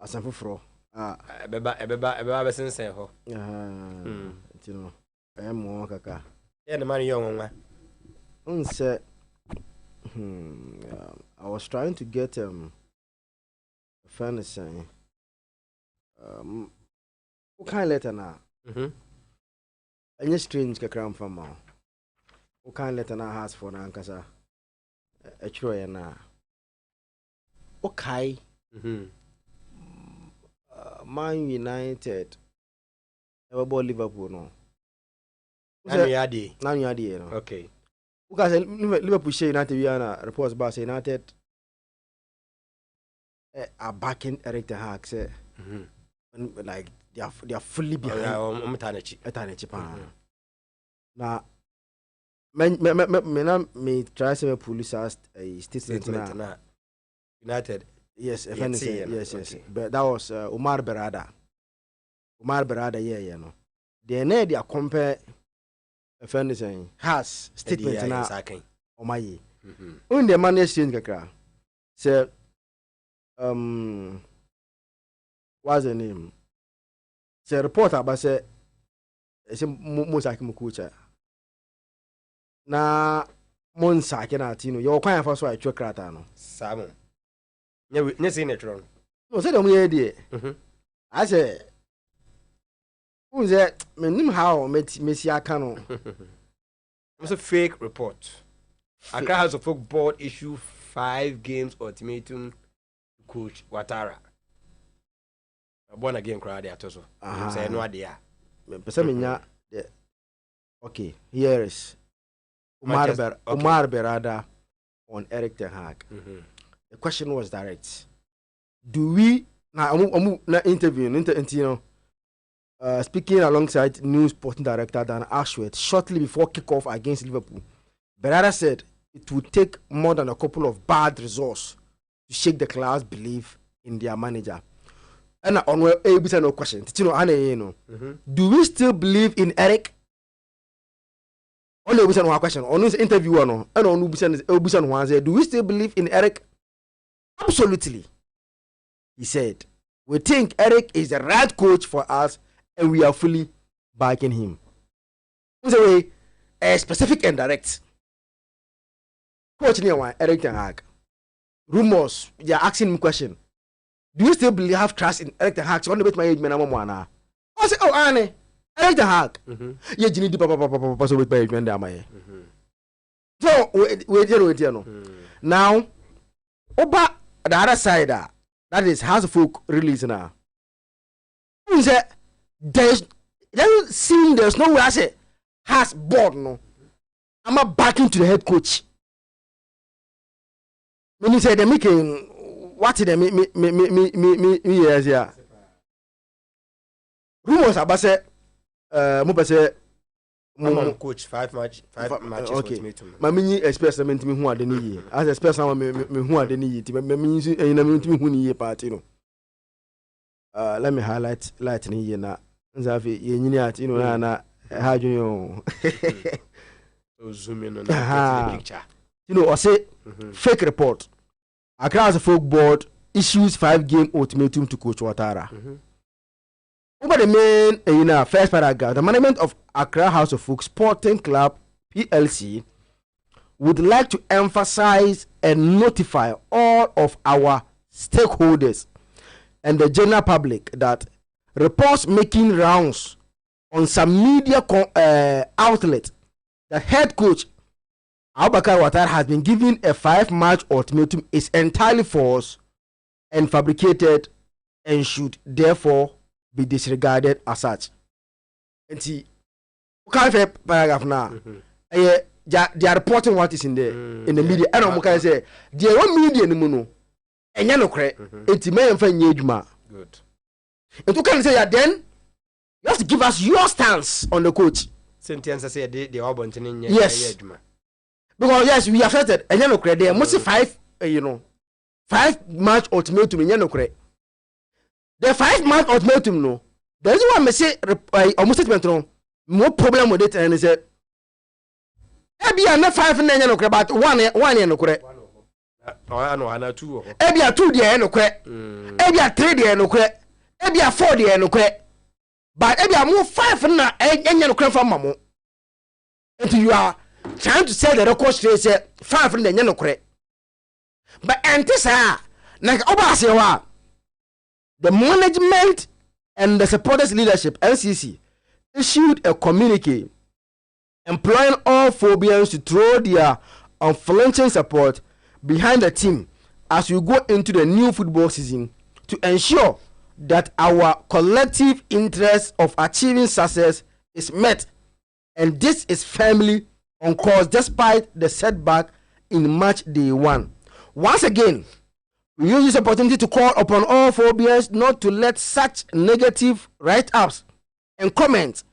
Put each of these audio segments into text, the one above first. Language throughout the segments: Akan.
asamfo fro ebeba besensen ho you know mo kaka the man young one say I was trying to get friend saying what kind letter na any strange kakram from what kind letter na has for na ankasa e na okay Man United ever Liverpool no Nanu yadi no okay because Liverpool share United we are reports about United are backing Eric Ten Hag say like they are fully behind Eternity now me try to police as a statement na United yes yes but that was Omar Berada yeah no they need to compare friend saying has statement na omaye when the man exchange kakra say what's the name say report about say Musa Kimukucha na Monsa Kenatino your kind for so I check krata no Simon you seen it wrong no say them here I say who's that menim how Messi aka no it's a fake report Accra House of Folk board issue 5 games ultimatum to coach Ouattara born again crowd there also say no idea okay here is Omar Berada on Eric Ten Hag. The question was direct. Do we now interview speaking alongside new sporting director Dan Ashworth shortly before kickoff against Liverpool, Berada said it would take more than a couple of bad results to shake the club's belief in their manager. And on no question. Do we still believe in Eric? Only one question. On this interview, and on one said, do we still believe in Eric? Absolutely. He said, we think Eric is the right coach for us, and we are fully backing him. Way, specific and direct. Coach near one, Eric Ten Hag. Rumors, they are asking me question. Do you still have trust in Eric Ten Hag? So on the bit my age, man, I say, oh, Annie. Eric Ten Hag. Yeah, you need to papa so with my friend am. So wait no. Now, over the other side that is House of Folk release now. Who say there's no way I say has board no. I'm not backing to the head coach. When you say they're making what did they me yes yeah. Rumors about say coach 5 matches okay mami expressment me hu ade ni yi as express am me hu ade ni yi ti mami so na me hu ni yi party no let me highlight light ni yi na nzafi ye nyini ati na ha junior so zoom in on the picture I say fake report Accra Folk board issues 5-game ultimatum to coach Ouattara. Over the main, first paragraph, the management of Accra House of Folk Sporting Club PLC would like to emphasize and notify all of our stakeholders and the general public that reports making rounds on some media outlet the head coach Abubakar Ouattara has been given a 5-match ultimatum is entirely false and fabricated and should therefore be disregarded as such. And see, okay, paragraph now. They are reporting what is in the media. And I'm going to say, they are media no and you credit. It's me and friend Yejuma. Good. And you can say that then you have to give us your stance on the coach. Sentence I say they are wanting in yes. Because yes, we affected and you credit. There must 5 5-match ultimatum in you credit. The 5-month ultimatum no. There is one me say almost statement no. No problem with it and he said. Maybe I'm not 5 and no correct, but one no correct. ano ana 2 ebia 2 de no kwe ebia 3 de no kwe ebia 4 de no kwe but ebia mo 5 na enya no kwe from mamo and you are trying to say the record straight say 5 na enya no kwe but antisa like obase wa the management and the supporters leadership NCC issued a communique employing all Phobians to throw their unflinching support behind the team as we go into the new football season to ensure that our collective interest of achieving success is met, and this is firmly on course despite the setback in match day 1. Once again, we use this opportunity to call upon all Phobians not to let such negative write-ups and comments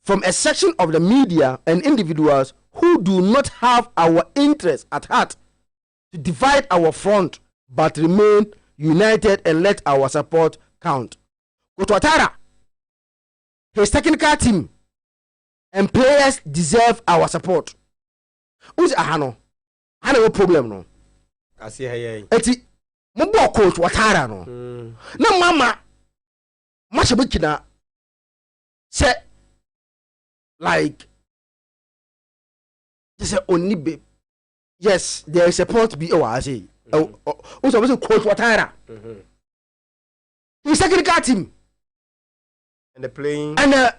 from a section of the media and individuals who do not have our interests at heart to divide our front but remain united and let our support count. Coach Ouattara, his technical team and players deserve our support. Who's Ahano? I no problem no. I see hey. Eti mo bo Coach Ouattara no. Na mama match bikina say like just say only be yes there is support be I say also Coach Ouattara his technical team and the playing and the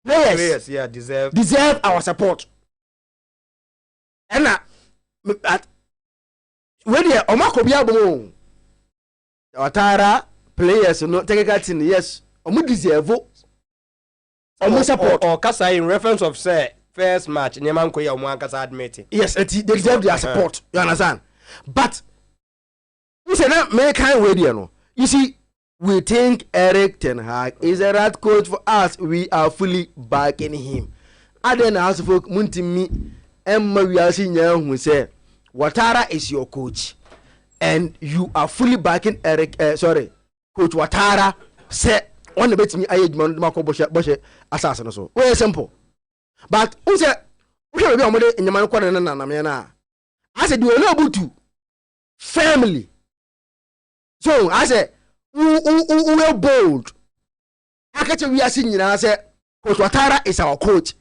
players yeah deserve our support and when the omako bia bomo Ouattara players no technical team yes omo deserve omo support or kasa in reference of say first match nyema nko ya omo ankasa admit yes they deserve their support you understand but we say na me kind way there no you see we think Eric Ten Hag is a right coach for us. We are fully backing him. Aden house folk muntimi emma we are seeing who say Ouattara is your coach and you are fully backing Coach Ouattara say on the bet me age man mako boshe assassin so very simple but who say we be omode nyama ko na me na I said you are not able to family so I said who bold. I catch we are seeing I say Coach Ouattara is our coach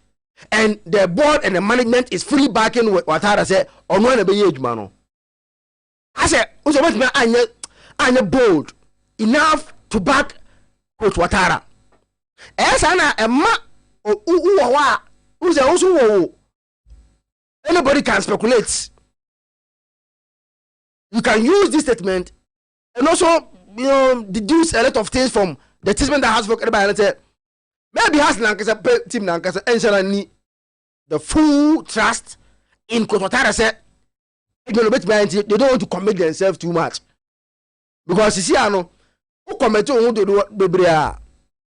and the board and the management is fully backing what Ouattara say on one of the age man. I said also what me anya bold enough to back Coach Ouattara. Esa na emma who say also anybody can speculate. You can use this statement and also deduce a lot of things from the statement that has for everybody and say maybe has Nankasa team Nankasa and need the full trust in Coach Ouattara say they don't want to commit themselves too much because you see who commit who do the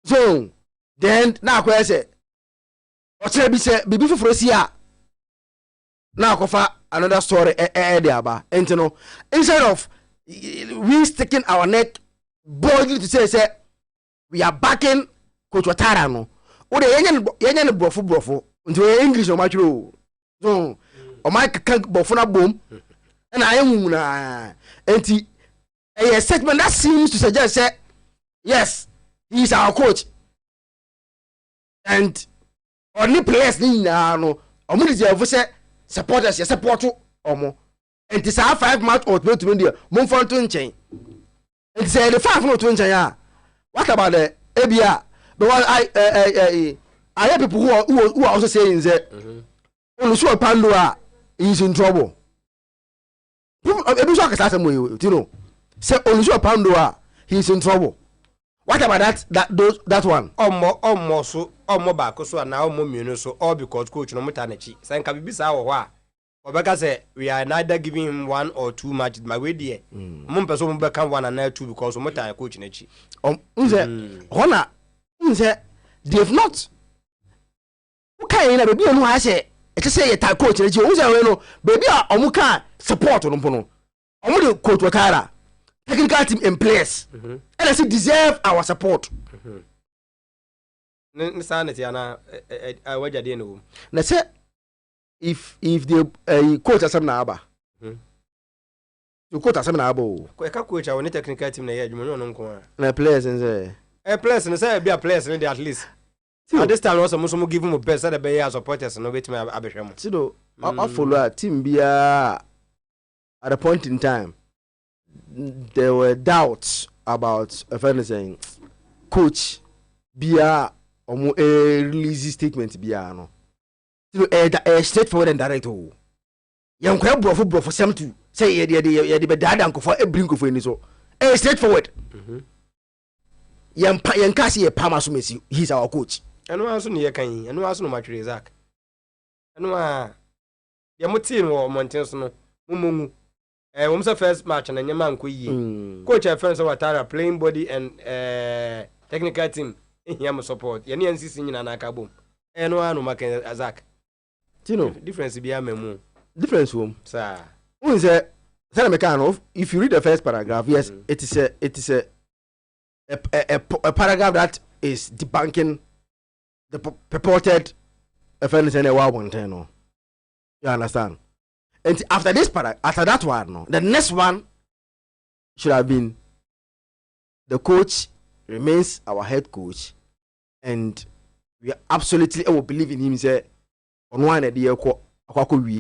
so then now I say what say be for see now kofa another story there and instead of we sticking our neck boldly to say we are backing Coach Ouattara no o de yenye brofo nti English o ma twero so o ma kan brofo na bom na ayehu na enti a statement that seems to suggest say yes he is our coach and only players ni na no omo deserve say supporters ya support omo and this 5 match or 20 minutes mon fon to nchen and say the 5 no to nchen what about the ABA but I hear people who are also saying that Oluso Pando is in trouble people so can say you know say Oluso Pando he is in trouble what about that one omo back so na omo mienu so all because coach no mutanechi say nka bibisa wo ho Obeka say we are neither giving him 1 or 2 matches my way there. Mumpeso mubeka 1 and 2 because omutan coach nechi. Unze hona unze they have not. Okay na baby onu ha say e say ye ta coach nechi unze we no baby a omuka support no mpo no. Omu de coach Ouattara technical team in place. And I say deserve our support. Sanity ana waja de no. Na say if the coach asem na aba to quote asem na abo Ka coach a woni technical team na ye adwuma no nko na players nze players no say be a players no dey at least at this time also mo give him best that be as supporters no wait me abehwe mo tido I follow a team bia at a point in time there were doubts about a friend saying coach bia omo release statement bia no tido straightforward and direct o yan kwa brofo sem to say ye be dada nkofo bring nkofo ni so straightforward yan kasi ye pama so mesi he's our coach eno aso ne ye kan eno aso no matwere Isaac eno a ye motin wo monten so no mumungu wo say first match na nyama nko yi coach a friend so Watara playing body and technical team him support ye ne NCC nyina na aka bom eno anu makan Isaac tino difference bi amemu difference wom sir unse say na mekano if you read the first paragraph yes it is a paragraph that is debunking the purported offense in a wow one no. You understand? And after this after that one, no, the next one should have been the coach remains our head coach, and we absolutely will believe in him. Say on one day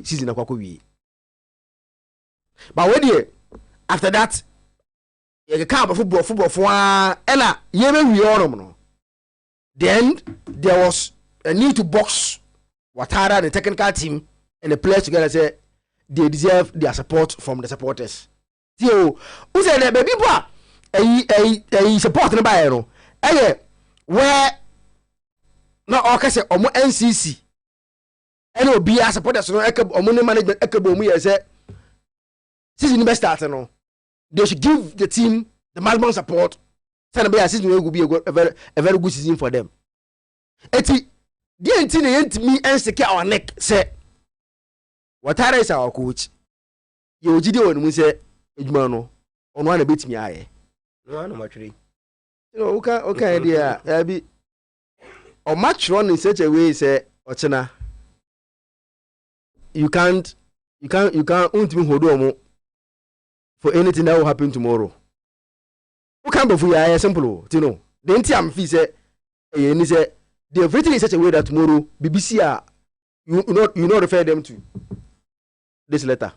season but when after that, you can't football for Ella. No. Then there was a need to box Watara, the technical team, and the players together. Say they deserve their support from the supporters. So, who said that baby boy? A support no buy no. Where no okay say omo NCC. And will be a supporters no omo management ekebo mu say season best start no. They should give the team the maximum support. Season will be a very good season for them. Eti the entity me and secure our neck say Watara is our coach. You jide on mu say eduma no ono na betimi aye. No no matri. You know okay there be or match run in such a way say ochena you can't ultimately hold on for anything that will happen tomorrow. Who can't be for simple, you know. The NTM fee say, they've written in such a way that tomorrow BBC you not refer them to this letter.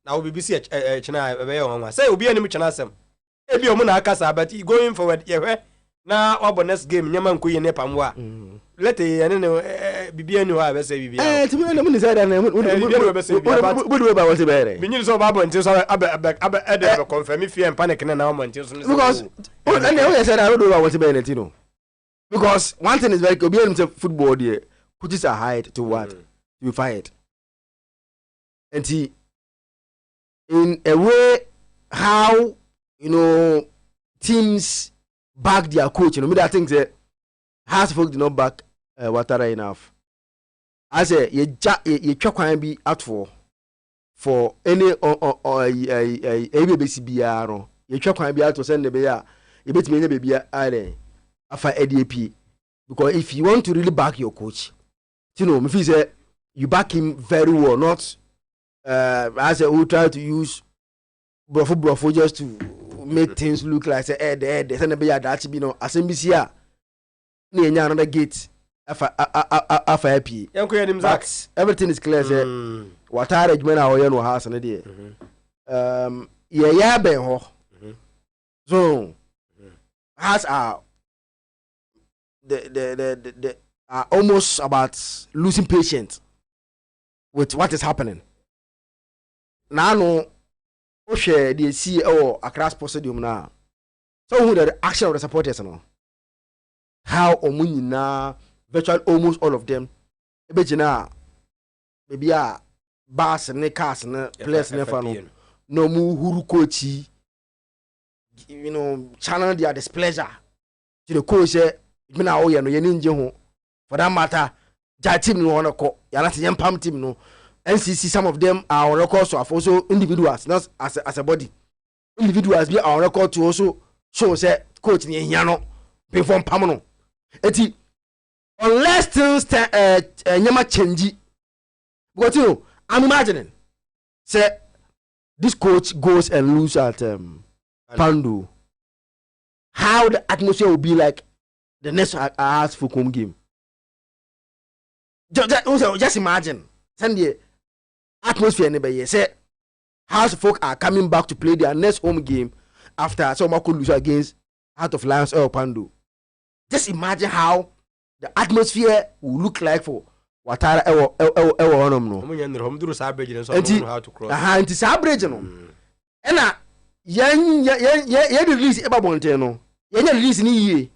Now BBC china say obi anim china sem. Ebi omo na akasa but going forward na obo next game nyama nko ye ne pamwa. Let ene bibia ni wa be say bibia. To me no say that na we do about what be. Binyin so babo ntin so ebe confirm if you panic na omo ntin so. Because and they say that we do about what be no. Because one thing is very obi anim say football there coaches are hired to what? To be fired. And he in a way how teams back their coach, me that thing say has folk did not back Watara enough. I say you try be out for any ABC BR. You try be out to send the bear. You bet me baby after ADP because if you want to really back your coach, me feel say you back him very well, not as who try to use brofo just to make things look like say they send a bear that be no assembly here. Near another gate after happy. Everything is clear. Say Watara jumena hoye no house na dey. Yeah ben ho. So has the are almost about losing patience with what is happening. Now no share the CEO across Stadium now. So who the action of the supporters no. How omunina virtually almost all of them ebejina maybe a bus ne cars ne place ne fa no mu huru coach channel their displeasure to the coach say me na o ye no ye nje ho for that matter ja team no on ko ya na team pam team no NCC some of them are on record so also individuals not as a body individuals be on record to also show say coach ni hia no perform pam no eti unless things nyama change because I'm imagining say this coach goes and lose at Pandu, how the atmosphere will be like the next hours for home game. Just imagine, send the atmosphere anybody say House folk are coming back to play their next home game after some could lose against Heart of Lions or Pandu. Just imagine how the atmosphere will look like for Watara ewo no. How to cross. It is average no. And yan release eba bonte no. Yan release ni ye.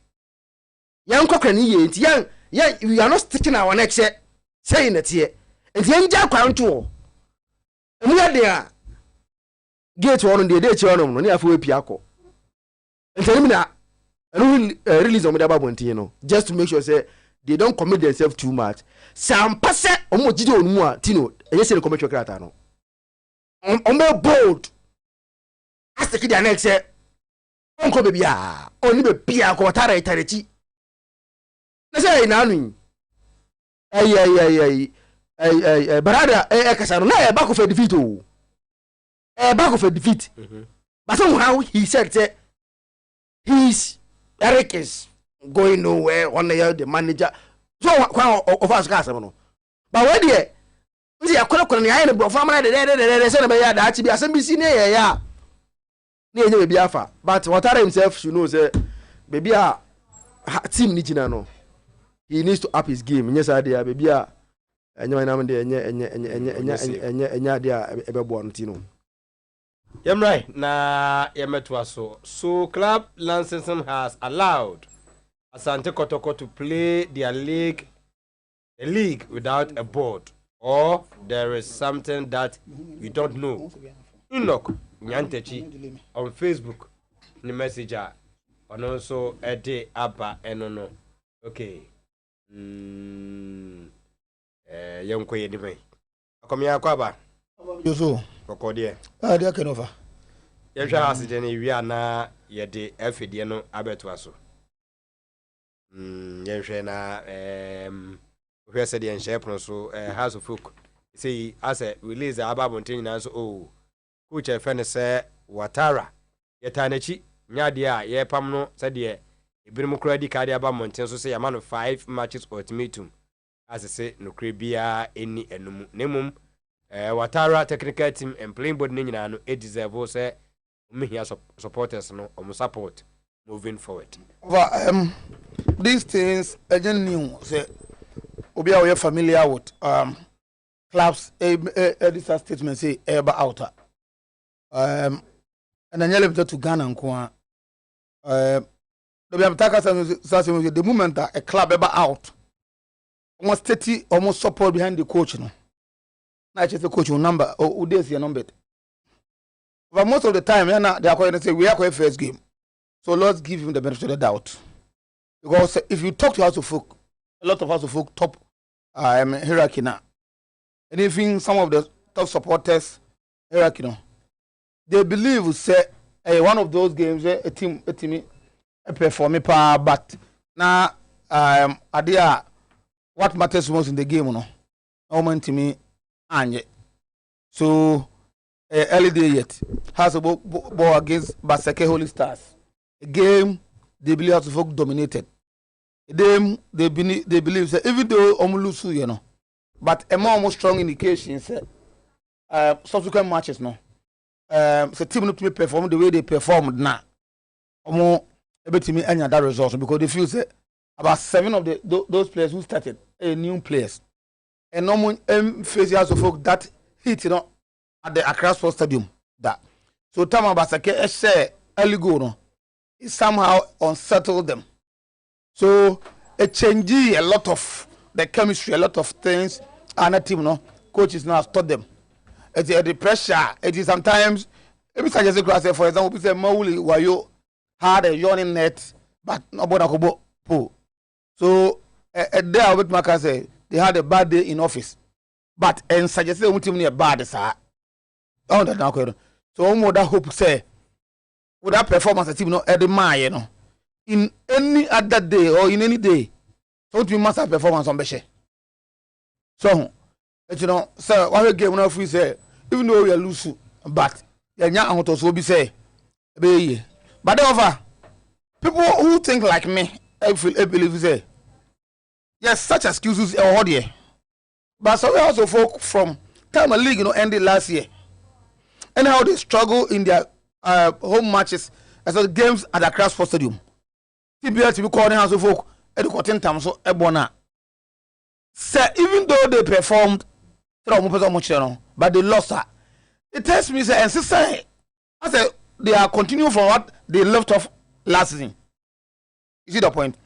Yan kokra ni ye. Yan we are not sticking our neck saying that here. And yan ja kwan to. Emu ya dia. Gate one dey one no na afa epia akọ. Ntani na release on the bonte no just to make sure say they don't commit themselves too much. Some passe omo jide onmu a tino enye se commit krata no. Omo bold. As the kid next say onko baby a oni be bia ko tara itarechi. Na say na anu. Ay brother kasa no na back of a defeat o. Back of a defeat. But somehow he said say Eric is going nowhere on the manager. So of us guys no. But where there? Nti akola ni aye ne bro from na de say na be ya da achi bi asembisi ne ya. Na enye be afa. But Watara himself should know say baby a team ni jina no. He needs to up his game. Yes there baby a enye na me de enye de a ebebo no ti no. Right. Na yemetwa so club licensing has allowed Asante Kotoko to play their league without a board, or there is something that you don't know. Enoch Nyantechi on Facebook the messenger and also a day abba enono. Okay. Young koye di me. Akomya kwaba. Yoso. Kokodie. Dia kenova. Yehwa asije ne wi ana ye de afidie no abeto aso. Yehwe na we said the enshepno so House of Folk say as a release ababontin na so oh coach e fene say Watara yetanachi nyade a ye pam no said the ebirim kura di card ababontin so say ya man 5 matches ultimatum as say no bia eni enum nemum Watara technical team and playing board ni nyina no e deserve say umhia supporters no support moving forward. These things again new say obi a we familiar with clubs this statement say ever outer and then to Ghana nko the moment that a club ever out almost 30 almost support behind the coach no na just the coach number or days your number but most of the time they are going to say we are going first game, so let's give him the benefit of the doubt, because if you talk to House of Folk, a lot of House of Folk top hierarchy now, and even some of the top supporters hierarchy now, they believe say one of those games a team perform but now idea what matters most in the game no moment to me and so early day yet has a ball against Baseke Holy Stars, a game they believe House of Folk dominated. Them they believe that even though Omulusu, you know, but a more strong indication said subsequent matches no so team not to perform the way they performed now. More able to me any other results because they feel say about 7 of those players who started new players and no one face House of Folk that hit, you know, at the Accra Sports Stadium that so Tama Basake say early go no it somehow unsettled them. So it changed a lot of the chemistry, a lot of things, and a team, no coaches now taught them. It's the pressure. It is sometimes, if it's just a for example, we say Mauli Wayo had a yawning net, but nobody could pull. So there, with Maka say they had a bad day in office, but and suggested ultimately a bad sir. Oh, that now, so more that hope say with that performance, the team no admire, you know. In any other day or in any day, so we must have performance on Beshe. So, you know, sir, what game now we say, even though we are losing, but yanya ahoto so bi say be but over people who think like me I believe say yes such excuses are here but so we also folk from time a league ended last year and how they struggle in their home matches as well games at the Accra Sports Stadium TBS to be calling house of folk educating time so ebona say even though they performed but they lost her. It tells me say and sister I say they are continuing from what they left off last season. You see the point?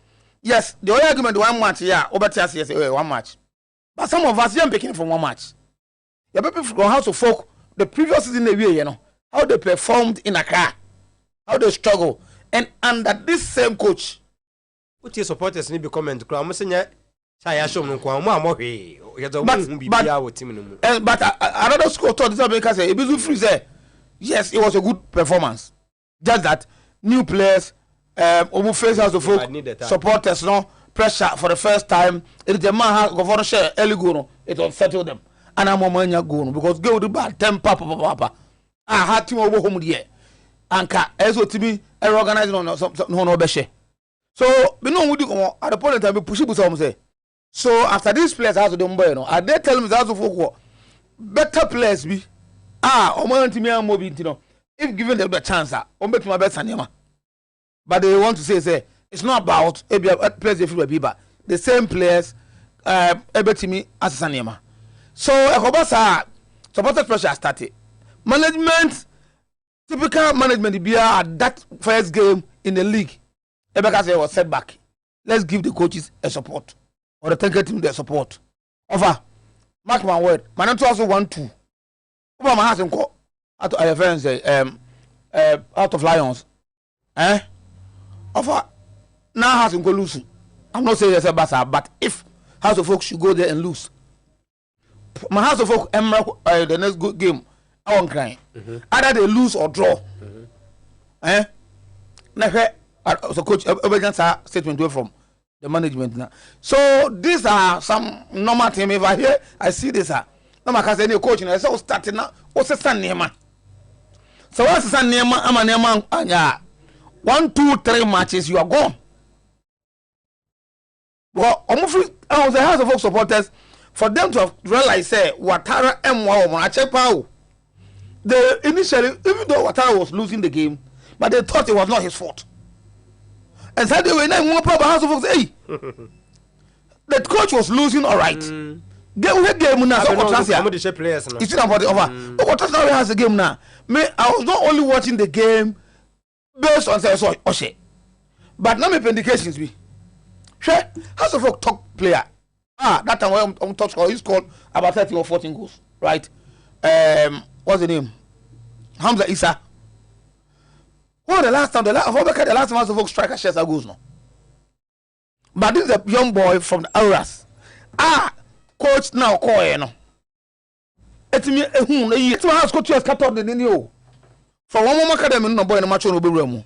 Yes, the only argument one match, yeah, over yes, one match. But some of us are picking from one match. The people from House of Folk, the previous season they were, you know, how they performed in Accra, how they struggle, and under this same coach. What your supporters need to comment? I'm saying, I show them but another score thought this because Ibizu Free said, yes, it was a good performance. Just that new players, face House of Folk supporters, no pressure for the first time. It the man governor share early go, it will settle them. And I'm on go because go to bad temper, papa. I had to over home here. Anka, as to be organizing on some no beshe. So we know we do at the point in time we push it say. So after these players have to do no, are they tell me that for better players be omo ntimi amobi ntino if given them the chance on bet my best anema. But they want to say it's not about players they feel but the same players ebetimi as anema. So ekobasa supported pressure started. Management typical management be at that first game in the league. Ebeka say was setback. Let's give the coaches a support. Or the technical team their support. Over. Mark my word. Man also 1-2. Over my house and call out of friends out of Lions. Over. Now has to go lose. I'm not saying it's a basa, but if House of Folk should go there and lose. My House of Folk the next good game, I won't cry. Either they lose or draw. So coach statement away from the management now. So these are some normal things. If I hear, I see this. No, I can't say any coaching. I saw starting now. What's the sun name? So what's the sun name? I'm a name. Yeah, 1, 2, 3 matches, you are gone. Well, I was the House of Folk supporters for them to have realized say Ouattara M1 they initially, even though Ouattara was losing the game, but they thought it was not his fault. And Saturday when I won proper House of Folk say, hey, the coach was losing all right. Game now. So players now. It's not about the over. What now has the game now? Me, I was not only watching the game based on say Oshe, but now my indications be. Sure, House of Folk top player. That time when I'm top scorer, he scored about 13 or 14 goals, right? What's the name? Hamza Issa. Well, the last time House of Folk striker shares are goals now. But this is a young boy from the Auras. Coach now call you know. It's my house coach has cut off the nino. From one more academy no boy in the match on the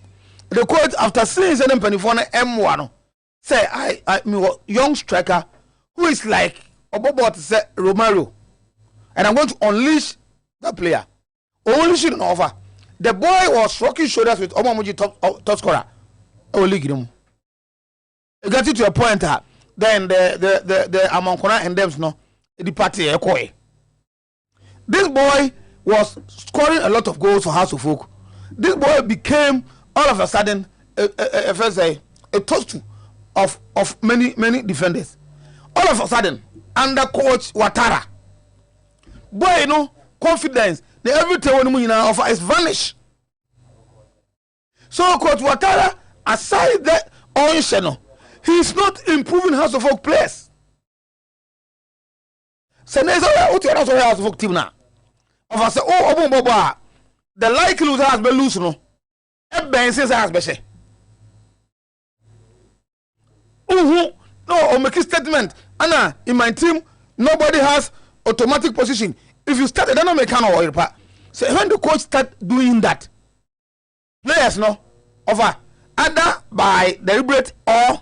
the coach after seeing them penny for M1 say I young striker who is like about to say Romero, and I'm going to unleash that player. Only shouldn't offer. The boy was rocking shoulders with Omamuji top scorer. Only give him. It got it to a point. Then the Amankona and them no the party this boy was scoring a lot of goals for House of Folk. This boy became all of a sudden a toast of many defenders. All of a sudden, under coach Ouattara, boy, you know, confidence, the everything when you offer is vanished. So coach Ouattara, aside that oil, he's not improving House of Folk players. So there's also House of Folk team now. Of us, the likelihood has been loose, no. Eben says has been. No, make a statement. Anna, in my team, nobody has automatic position. If you start, I don't know mechanical oil part. So when the coach start doing that, players no over either by deliberate or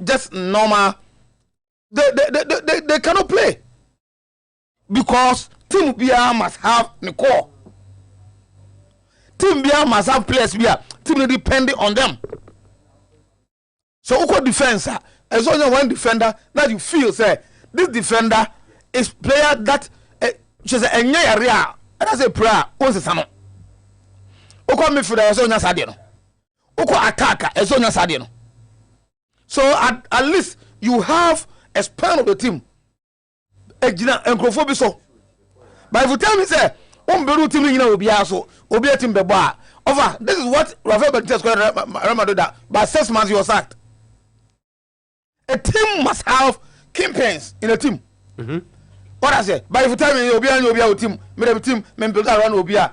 just normal, they cannot play because team BR must have the core team bia must have players bia team depending on them. So uko defense as only one defender that you feel say this defender is player that she say enye area and I say prayer on se sano. Uko midfielder as only sade no. Uko attacker as only sade no. So at least you have a span of the team. Ejina enkrofo bi so. But if you tell me say beru team nyina obi aso obi team bebo a over this is what Rafael Benitez called Ramadan by 6 months he was sacked. A team must have kingpins in a team. What I say? But if you tell me obi a team, me team member around obi a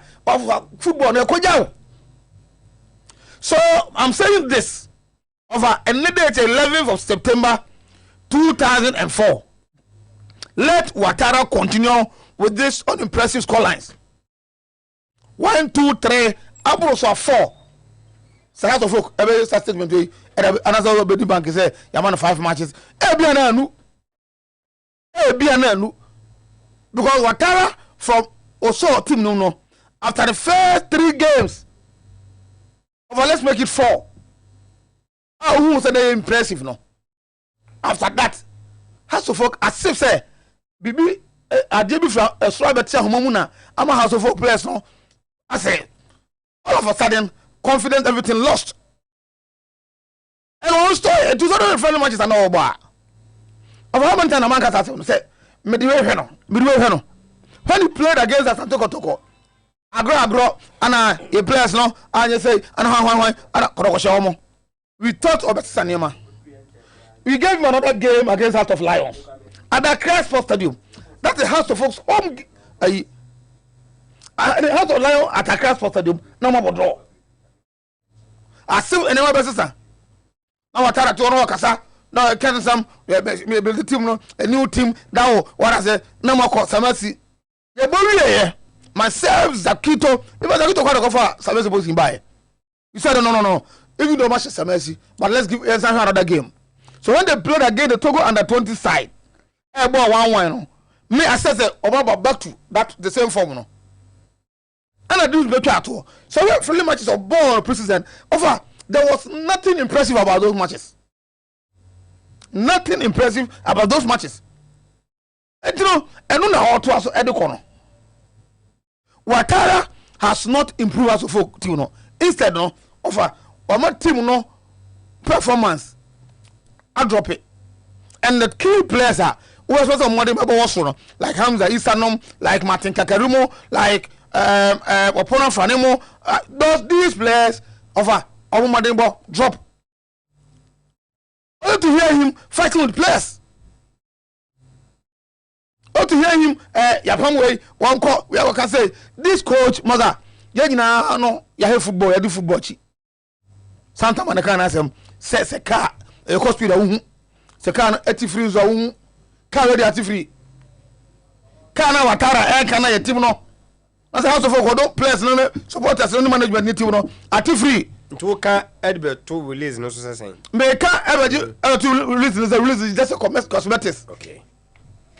football na koja. So I'm saying this over any day 11th of September 2004. Let Ouattara continue with this unimpressive scorelines. 1, 2, 3, Abros are 4. Sarat of folk, every statement, and another betting bank is a Yaman 5 matches. Ebiananu. Because Ouattara from Oso team no. After the first 3 games, over let's make it 4. Who said they impressive no? After that, has to folk as if say, Bibi, I did from a swab at Homuna, I'm a house of folk players no. I say, all of a sudden, confidence, everything lost. And one story, 2000 matches are no bar. Of how many times a man can say, midway heno. When he played against us and Toko, agro, and he plays no, and you say, and Korokoshomo. We thought of Sanima. We gave him another game against House of Lions at the Christ Sports Stadium. That's the House of Folks home. The House of Lions at the Christ Sports Stadium. No more draw. I still anyway sister. Now Ouattara to no kasa. Now can some maybe team no a new team that what I say no more Samasi. The boy here myself Zakito. Even Zakito quite go for Samasi supposed to buy. You said no. Even though much Samasi, but let's give another game. So when they played again the Togo under 20 side, I bought 1-1. Me I said Obama back to that the same form no. And I do better at all. So when friendly matches of ball preseason over, there was nothing impressive about those matches. Nothing impressive about those matches. And you know, and now to us at the corner. Ouattara has not improved as a folk team no. Instead no over my team no performance. I drop it. And the key players are who was also more like Hamza Isanum, like Martin Kakarumo, like opponent Franemo. These players of Madimbo drop. I want to hear him fighting with players. I want to hear him Yapamwe one call. We can say this coach mother. Yagina no ya football, ya do football chi. Santa Manakana says a car, a hospital. Se car 80 free zo car ready at free. Kana Ouattara kana your team no. As house of don't players no supporters no management ni team no at free. To can Edbert to release no so saying. Me can ever to release is just a cosmetics. Okay.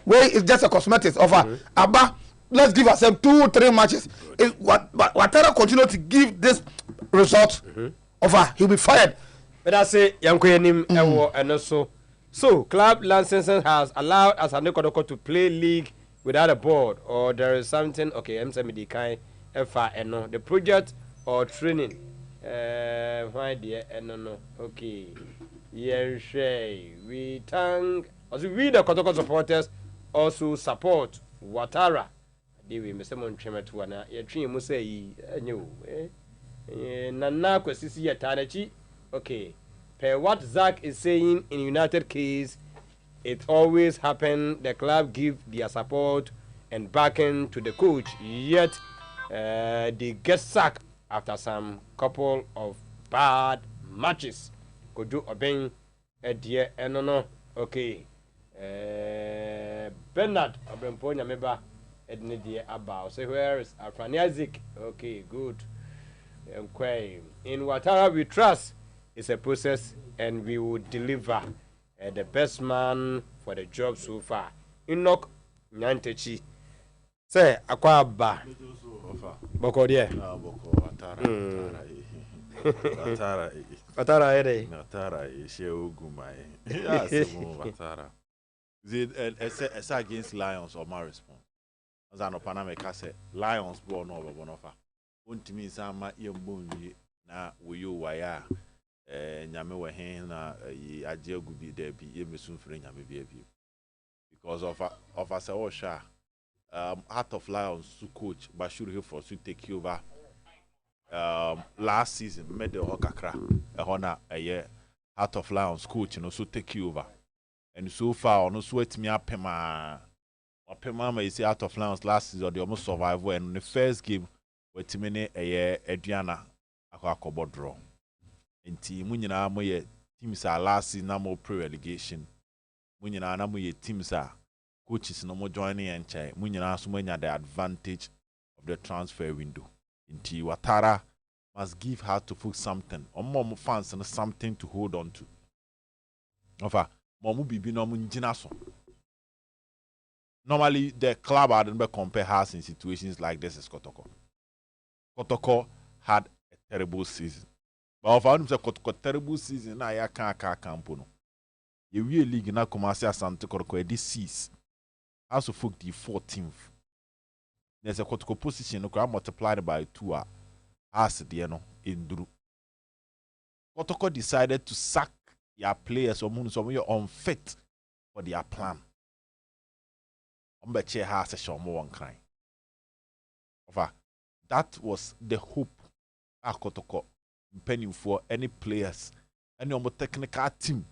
Way is just a cosmetics of Abba. Let's give ourselves 2-3 matches. Ouattara continue to give this result of he'll be fired. But I say Yankoyanim and also so club licensing has allowed Asanekodoko to play league without a board, or there is something okay, MSMD kind FR the project or training. Why dear no okay. Yes, we thank also we the Kotoko supporters also support Ouattara. They will Mr. Montremetuana, your tree must say, no, Nana Kwesisi Tanachi. Okay, per what Zach is saying in United case, it always happen. The club give their support and backing to the coach, yet they get sacked after some couple of bad matches. Could do obeying a dear and no, okay. Bernard Abramponia member. About so where is Afraniazik? Okay, good. In Ouattara we trust it's a process and we will deliver the best man for the job so far. Enoch Nyantechi say Akwaba Boko there. Watara ere. Watara is Ogumai. Yes, Watara. It's against Lions or my response. As an Panameka said, Lions born over Bonofa. Untimi sama yembunji na wuyu waya nyame we hen na agye gubi there be yemesun frɛ nyame bi because of as a washa Heart of Lions to coach Bashir Hilford to take over last season made the Hokakra a honor a year Heart of Lions coach and also take over and so far no sweat me up my may say Heart of Lions last season they almost survival and the first game with Timene a year Adriana Akakobo draw and team Munina moye teams are last season no more pre-relegation Munina na moye teams are coaches no more joining and chai Munina so many the advantage of the transfer window. Inti Watara must give her to fix something. Or more fans and something to hold on to. Ofa, Momu Bibi no Munjinaso. Normally the club hadn't compare her in situations like this as Kotoko. Kotoko had a terrible season. But if I don't say Kotoko terrible season, I can't campono. You really league na Kumasi Santa Kotoko this season. Also folk the 14th. There's a Kotoko position no multiplied by 2 as the in Duru. Kotoko decided to sack your players or moon some unfit for their plan. Umbeche has a show more kind. That was the hope at Kotoko penny for any players, any technical team.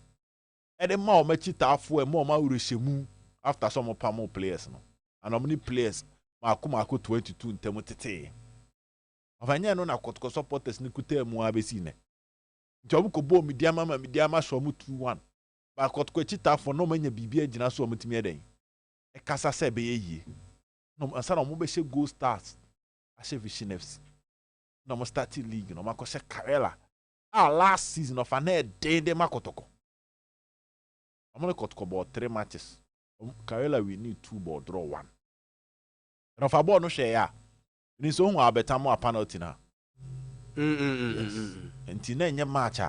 And the more mechita for a more Maurishemu after some of more players. No? And how many players Makumako 22 in Temotete. Avanya no na Kotoko supporters ni kute mu abesine. Nti ko bo mediama show mu 2-1. Ba Kotoko chita for no manya bibia gina so omutimi eden. E kasa se be yi. No ansa na mo be she Gold Stars. A she Vision FC. No mo start league no makọ she Karela. Last season of an day de Makotoko. I'm only Kotoko about 3 matches. Karela we need 2 ball draw 1. And if I bought no share, you need so I better more penalty now. And Tina match,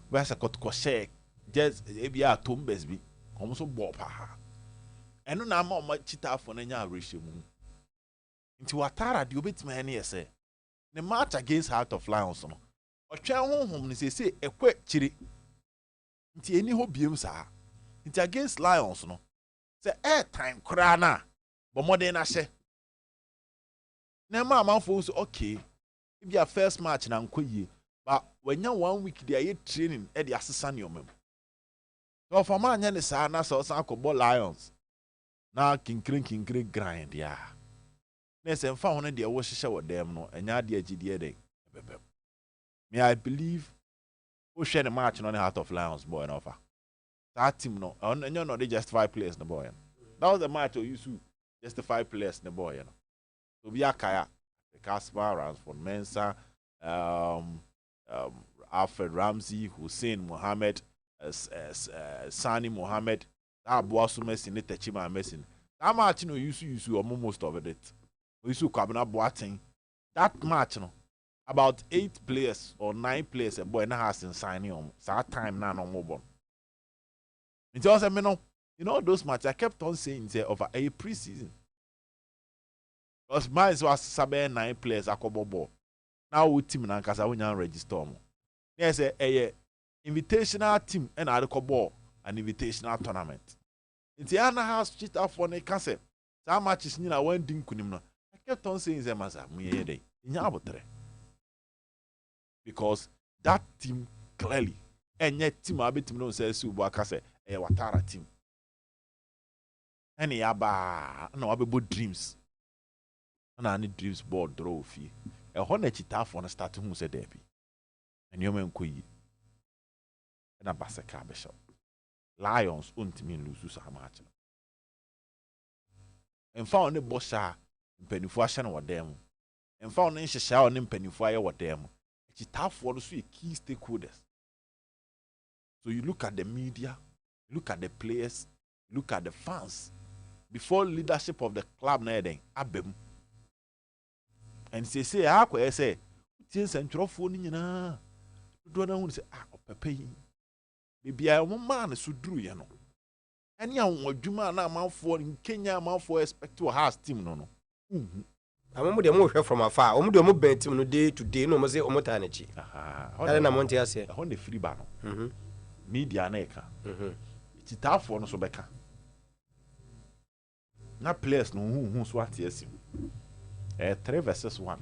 where's a cut share, just maybe a tumbes be almost bop her. And no more much cheater for any ratio. Into Watara, do bit many say. The match against Heart of Lions, or child home, say a quick chiri. Into any hope beams are. It's against Lions, no. Say airtime crana, but more than I say. Now, my phones okay. If your first match na nkoye, but when you 1 week they are training at the assistant your mem. So for man yan sa na so ball Lions. Na kinkring grind ya. Na se mfa hono de wo hyehyɛ wo dem no, enya de agidie den. Me I believe who share the match no Heart of Lions boy no offer. That team no, enya no they just 5 players no boy. That was the match you used to just 5 players no boy no. So we are Kaya, Caspar, Ransford Mensah, Alfred Ramsey, Hussein Mohammed, Sani Mohammed, that boss who messing it, Techima messing. That match, you use most of it. We used to Kabina Boating. That match, about 8 players or 9 players, a boy now has in signing on. So that time now, no more. It also, you know, those matches, I kept on saying, over a preseason. Because mine was 7-9 players akobo ball. Now we team na nkasa we nyan register mo. Yes, a invitational team and akobo an invitational tournament. Inti ana house cheat up for ne kase. Sa matches ni na wan din kunim no. I kept on saying them as mu ye dey. Nya abotre. Because that team clearly enye team abetim no say si ubo akase e Watara team. Ene ya ba na wabebo dreams. And I need dreams board draw fee. A honor chita for start who said there be. And you men kui. And a Basaka bishop. Lions won't mean lose a match. And found the bossa in pennyfuation or them. And found in Shasha and pennyfire or them. Chita for the key stakeholders. So you look at the media, look at the players, look at the fans. Before leadership of the club, Abem. And say, I say, Since and Trofoni, do not say, Papa, maybe I won't man so drew, you know. And young Juma now for in Kenya, for expect to a house team, no. I remember the more from afar. The more bent no day to day, no must say omotanechi. I don't know what I say. On the free banner. Media neka. It's tough for no so beka. Na players no who's what yes. 3 versus 1.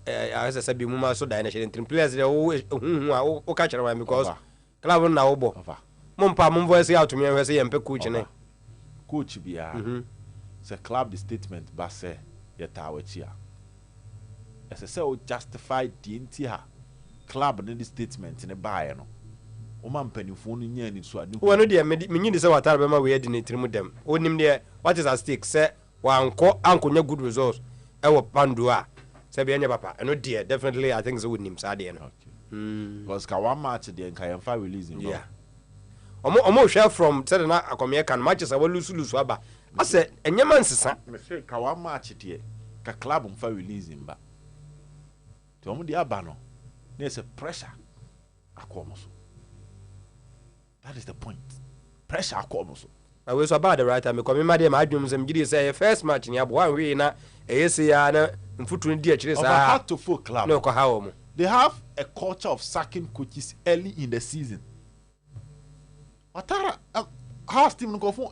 As I said, be muma so dynamic. Players they who catch around because club na obo. Mumpa mum voice out to me and say empe coach ne. Coach bia. Say club the statement ba say yeta awachia. As I say o justify the entire club in the statement in the buy no. O man penifo no nya ni so ade. Wo no de me nyini say Ouattara be ma we de ne trimu dem. Onim de what is at stake say wanko ankonya good results e wo pando a say be anya papa. No de definitely I think so with him say de no. Because ka one match de nka yemfa releasing. Yeah. Omo share from say na akomye kan matches a wo lose aba. I said, and your man says, me say, Kawa match it here, ka club for releasing ba. To omu di abano, there's a pressure. Akomoso. That is the point. Pressure akomoso. I was about the right time because my dear, my dreams and Giddy say first match in your one way na ASA and foot in dear chase. I had to full club. No, how they have a culture of sacking coaches early in the season. Ouattara, how team go for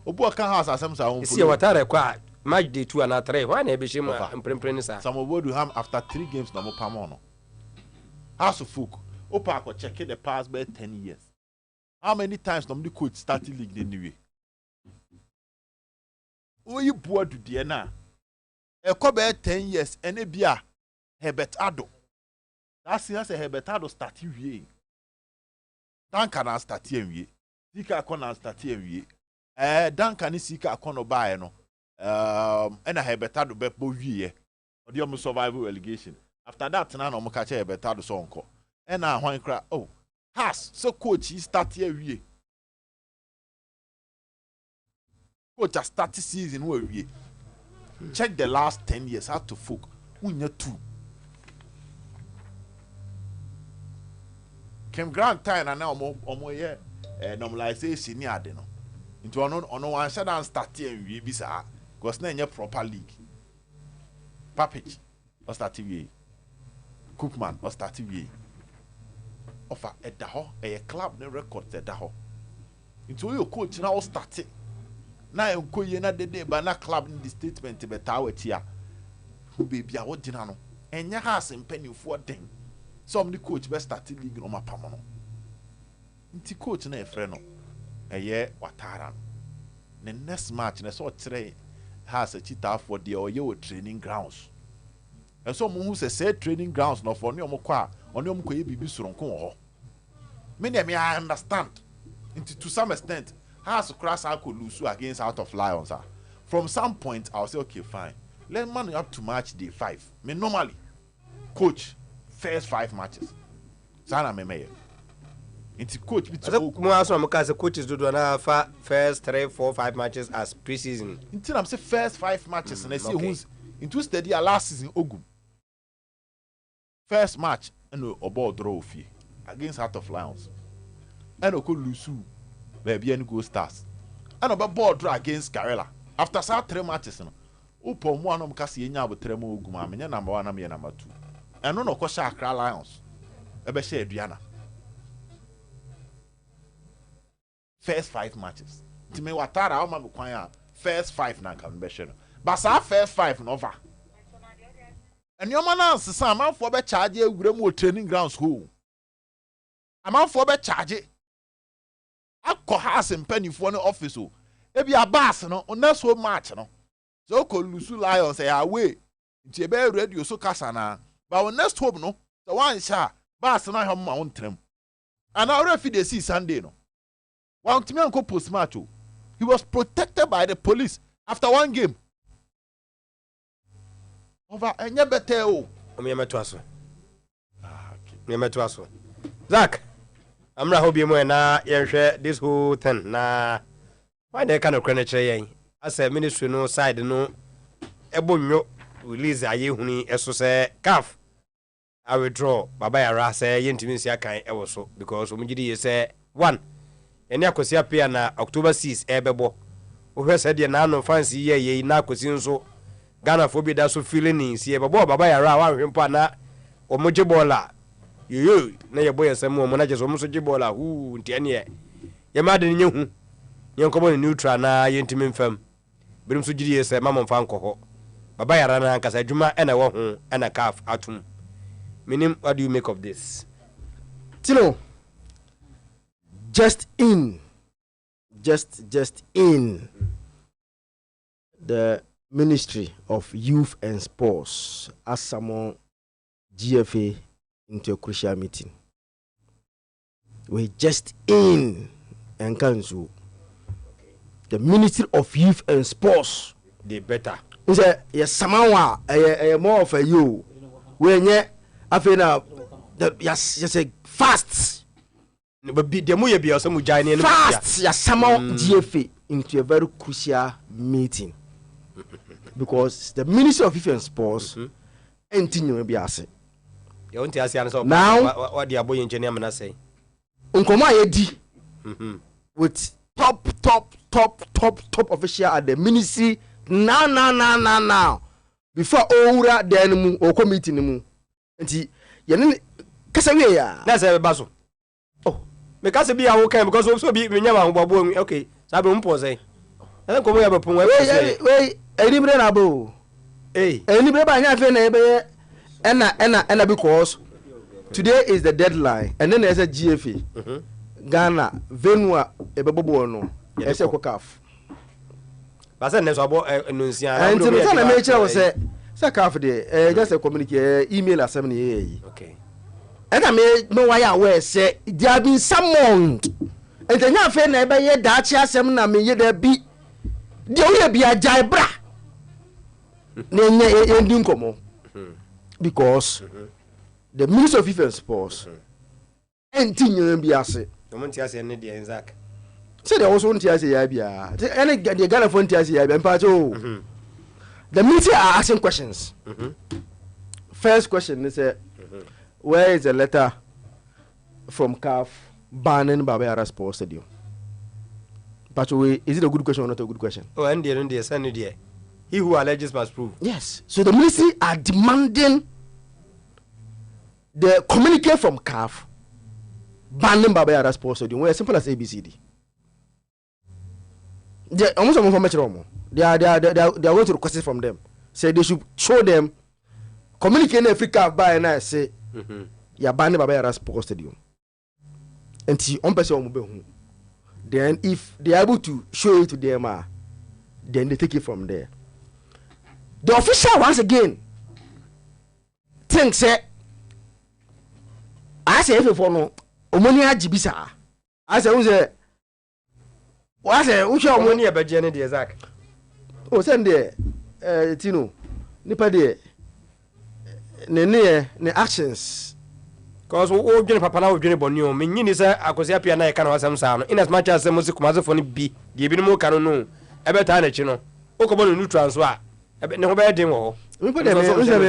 Obu can house as some sound. See Ouattara kwa match day 2 and 3. Why na be shame imprint sir. Some of do ham after 3 games no more pamono. House of folk. Opa ko check the past by 10 years. How many times no the coach started league anyway? O you boy do there na. E ko be 10 years ene bia Herbert Ado. That year say Herbert Ado start wie. Duncan na start wie. Dika ko na start wie. Duncan is sika akono bae no ena Herbetado be bo wie odi om survival relegation after that na no mo ka che Herbetado so nko ena hwan kra has so coach start here wie coach start season we wie check the last 10 years how to folk unya 2 Kim Grant time na omo ye normalization ni ade no into on one shut down start here we be sir because na proper league Papage or start we Cookman or start we offer at the ho a club no record at the ho into your coach now start na enko ye na dede ba na club in the statement be tawetia who be bia what dina no enya has mpanifo den some the coach be start league no mapamo no nti coach na e frɛ no eye Ouattara the next match na so tire has a cheetah for the oyo training grounds and so who say training grounds no for no kwa oni omko ye bibi soronko ho me I understand to some extent has cross alcohol lose against out of Lions from some point I'll say okay fine let man up to match day 5 me normally coach first 5 matches sana me into coach bit mo aso am ka say coaches do na fa first 3 4 5 matches as pre-season until I'm say first 5 matches and I see who's into steady last season ogum first match and obo draw fie against Heart of Lions and oko lusu baby and go stars and obo ball draw against Karela after 3 matches no upo mo anom ka se nya abotrem ogum amenya number 1 na number 2 and no ko sha Accra Lions ebe sha aduana first 5 matches. To me, Ouattara, I'm a first 5 na can be sure. But first 5 no over. And your man answers, some man for be charge you with training grounds who. A man for be charge. I cohas and penny for no office. If you are bass, no, on that's so much, no. So call Lusu Lions say away. It's a bear radio so casana. But on next home, no, the one sha bass and I have my own trim. And I already they see Sunday, no. One to me uncle post match. He was protected by the police after 1 game. Over and you better oh. Me metwaso. Me metwaso. Zach, I'm not hobby mo na share this whole thing na why they kind of credit yen. As a ministry no side no ebonyo release aye huni eso say CAF I withdraw baba yara say yentimi nsia kan e wo so because omugidi say one eni akosi apia na October 6 ebebo wo hwese de na no fancy ye na akosi nso Ghana fo bi da so feeling nsi ebebo baba yara wa hwempa na omoje bola yo na ye boye sem omo na je so omo so je bola hu ntiane ye ma de nye hu ye nkobo neutral na yentimi mfam birim so gidi ye say mama mfa nkoho baba yara na nkasa adwuma ena wo ho ena CAF atum Minim, what do you make of this? Tino, just in the Ministry of Youth and Sports as someone GFA into a crucial meeting. We just in and council. The Ministry of Youth and Sports. They better. We say yes, someone more of a you. When ye. Afena yes a fast but be demo ye be some join fast ya somehow GFA into a very crucial meeting because the Ministry of Youth and Sports continue be ase you want to ask answer now what the boy engineer man say unkoma yedi with top official at the ministry now before owura den mu o committee mu nti yene kasa wie ya na say be so oh me kasa bi awo kan because so bi me nyama hobobo okay sabe mpo say na ko mo ya be pon we enibre na bo enibre ba nya fe na ebe ena because today is the deadline and then there's a GFA Ghana venue ebebobo no ese ko CAF ba say ne so abo enunsia and to me na kira wo say CAF de just a communicate email assembly okay and I me why aware say there have been someone and then ya fe na ebe ye da chi asem na me ye da bi de o ye bi ajai bra na nye ending komo because the Minister of Youth and Sports entinyo bi ase omonti ase ne de Isaac say there also nti ase ya bia any the Ghana for nti ase ya bia mpa cho the meeting are asking questions. First question is where is the letter from CAF banning Baba Yara Sports Stadium? But is it a good question or not a good question? Oh, and dear, send it there. He who alleges must prove. Yes. So the ministry are demanding the communique from CAF banning Baba Yara Sports Stadium. Well, as simple as ABCD. They almost They are going to request it from them. Say they should show them communicate in Africa by and I say ya ban Baba Yara Sports Stadium. And on person then if they are able to show it to them then they take it from there. The official once again think say I say if for no omoni ajibisa I say who say omoni abeje ne de Isaac o send there Tino nipa there ne actions cause o dwene papa na o dwene boni o menyini say akosi apia na e kana wasam sa no in as much as mo se kumaze fo no bi de bi no ka no ebeta na chi no o ko bono neutral so a ne ho be den wo nipa there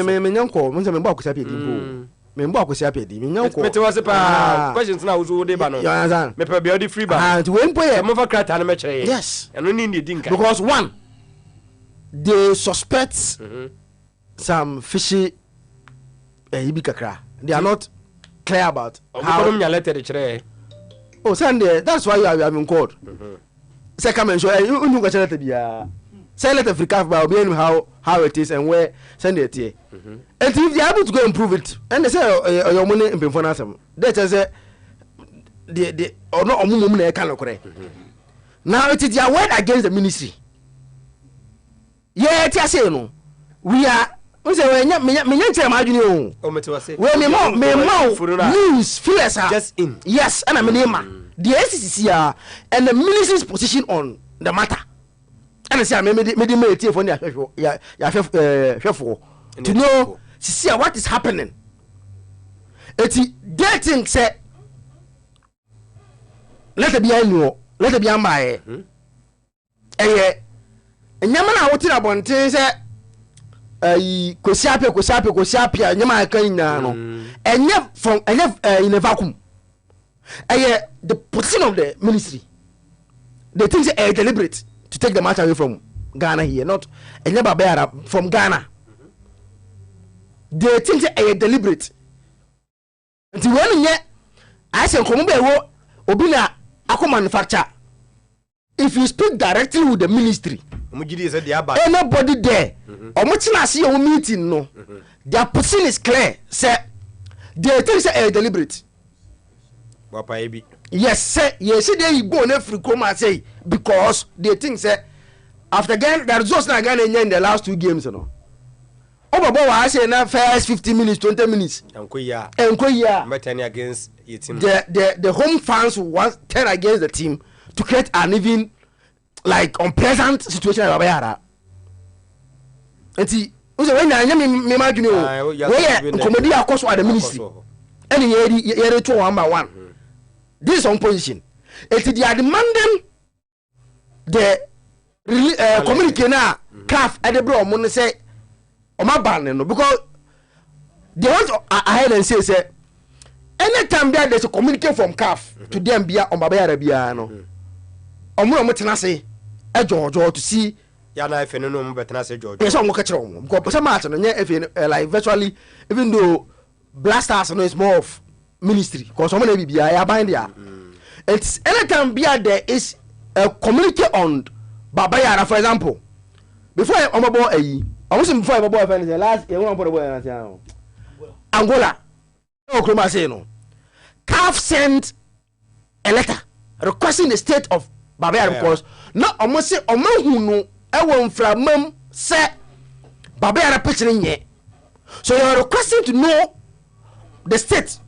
me nyanko mo se me bo akosi apia di bo me bo akosi apia di me nyanko me te wase pa questions na wo de ba no me pe be o di free ba to we mpo ye mo fa krata na me kire yes eno ni ndi dinka because one they suspect some fishy ibi kakra they are not clear about how them letter de kire oh Sunday that's why you have been called say come and show you go letter bia say let Africa about being how it is and where send it here and if they are able to go improve it and they say your money in pemfo some that say the or no omumum na e kan correct now it is their word against the ministry yeah ti say no we are we say we nya tell my adwene o me te wase we me news feelers just in yes and I mean the SCC and the ministry's position on the matter and say me tie for ya hwefo to know to see what is happening eti they think say let it be annual let it be ambaye nyama na wotira bonte say Kosiapia nyama kan nyina no enye from in a vacuum the position of the ministry they think say deliberate to take the match away from Ghana here not enye Babayara from Ghana they think say deliberate until when nye I say komo be wo obi na akọ manufacture if you speak directly with the ministry anybody there omochina see your meeting no their position is clear say they think say deliberate yes say yes they go on free coma say because they think say after again the results na Ghana in the last 2 games no Obobo wa say na first 15 minutes 20 minutes enkoya against your team the home fans want turn against the team to create an even like unpleasant situation at Babayara. Enti uze when na me madwene o we comedy akoso at the ministry any yeri to 1 by 1 this is on position enti they are demanding the communique na CAF at the bro mo say o ma ban no because they want ahead and say anytime there is a communique from CAF to them bia on Babayara bia no omo tena say George to see yana efe no mo betena say George yes omo ka kire omo because some match no nya efe like virtually even though Blasters no is more of ministry because omo na bibia ya bind there it's anytime bia there is a community on Babayara for example before omo bo ayi omo sim before omo bo afa say last e won boy na say Angola no kroma say no CAF sent a letter requesting the state of Babayara because no omo say omo hu no e won framam say Babayara picture nye so you are requesting to know the state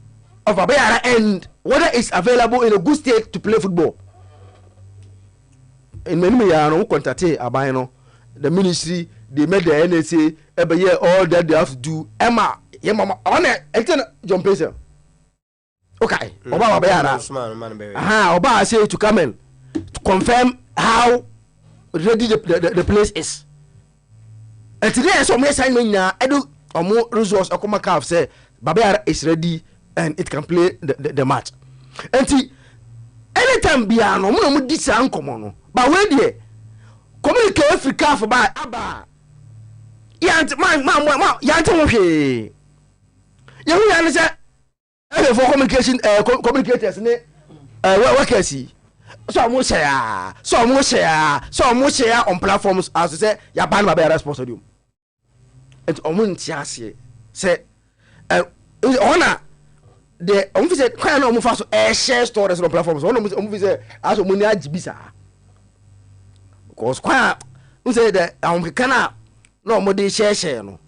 of Babayara and whether it's available in a good state to play football in many ya no contact aban no the ministry they made the NSA every year all that they have to do Emma ye mama on enten John Pesa okay oba Babayara oba say to come in to confirm how ready the place is. And today, some assignment now, edu omo resource akoma CAF say Babayara is ready and it can play the match. And anytime bia no mo di san komo no, but when dey communicate Africa for by aba. Yant man yant mo hwe. Yehu ya ne say for communication communicators ne workers so mo share on platforms as say ya ban Babayara Sports Stadium and omo ntiase say ona the omo say kan na omo fa so share stories on platforms omo say as omo ni agibisa because kwa we say the omo kana na omo dey share no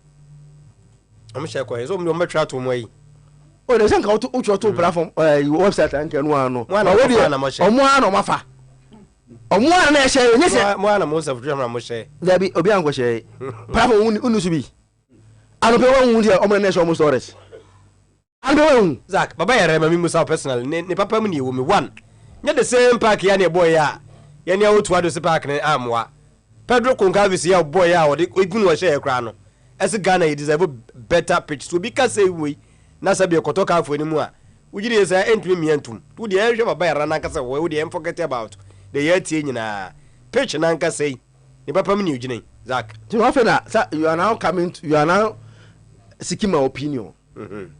omo share kwa so omo try to mo yi o le sanka o to platform website anke no ano omo ano mafa omo ano na share ni se mo ana mo self dream na mo share there be obi anko share platform unu su bi ano pe won dia omo na share omo stories ano won Zach Babayara ma mi musa personal ne papa mu ni wo me one nya the same park ya ne boy ya ya ne otu ado se park ne amwa Pedro Concavis ya boy ya o de igunu wo share kra no as Ghana you deserve better pitch so because say we na sabi ekotoka afo ni mu a ugiri esa entumi miantum wo de ehwe Babayara na nkasa wo de forget about the year tie nyina pitch na nkasa yi ni papa mu ni ugine Zach you know na you are now coming to, you are now seeking my opinion you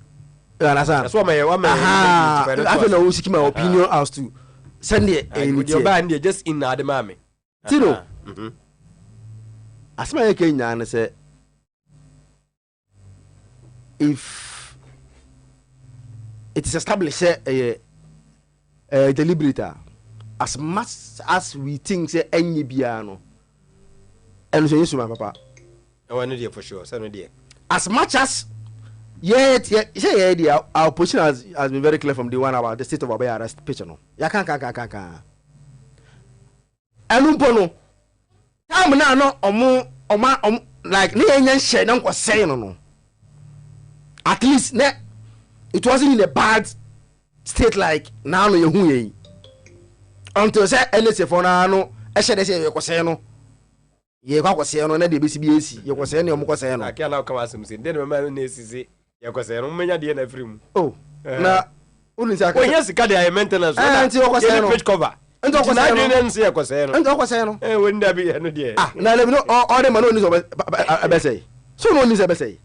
understand that's what my I feel no seeking my opinion as to send it your band just in ademame tino asma yake nya na say if it is established a deliberator as much as we think say any biano and so you my papa I want to for sure so no there as much as our position has been very clear from the one about the state of Babayara picture no ya kan enumpo no time na no omo like ne yen share na nko say no at least ne it wasn't in a bad state like now no yehu yen until say NSA for na no e share dey say you say no ye kwa kwose no na de besi bi esi ye kwose ne o mo kwose no akia na ka wasem se de me ma na esisi ye kwose no menya de na free mu oh na uni saka o nya sika de maintenance anti o kwose no page cover anti o kwose no na nse ye kwose no anti o kwose no we nda bi no de na le no o de ma no ni so be say so no ni se be say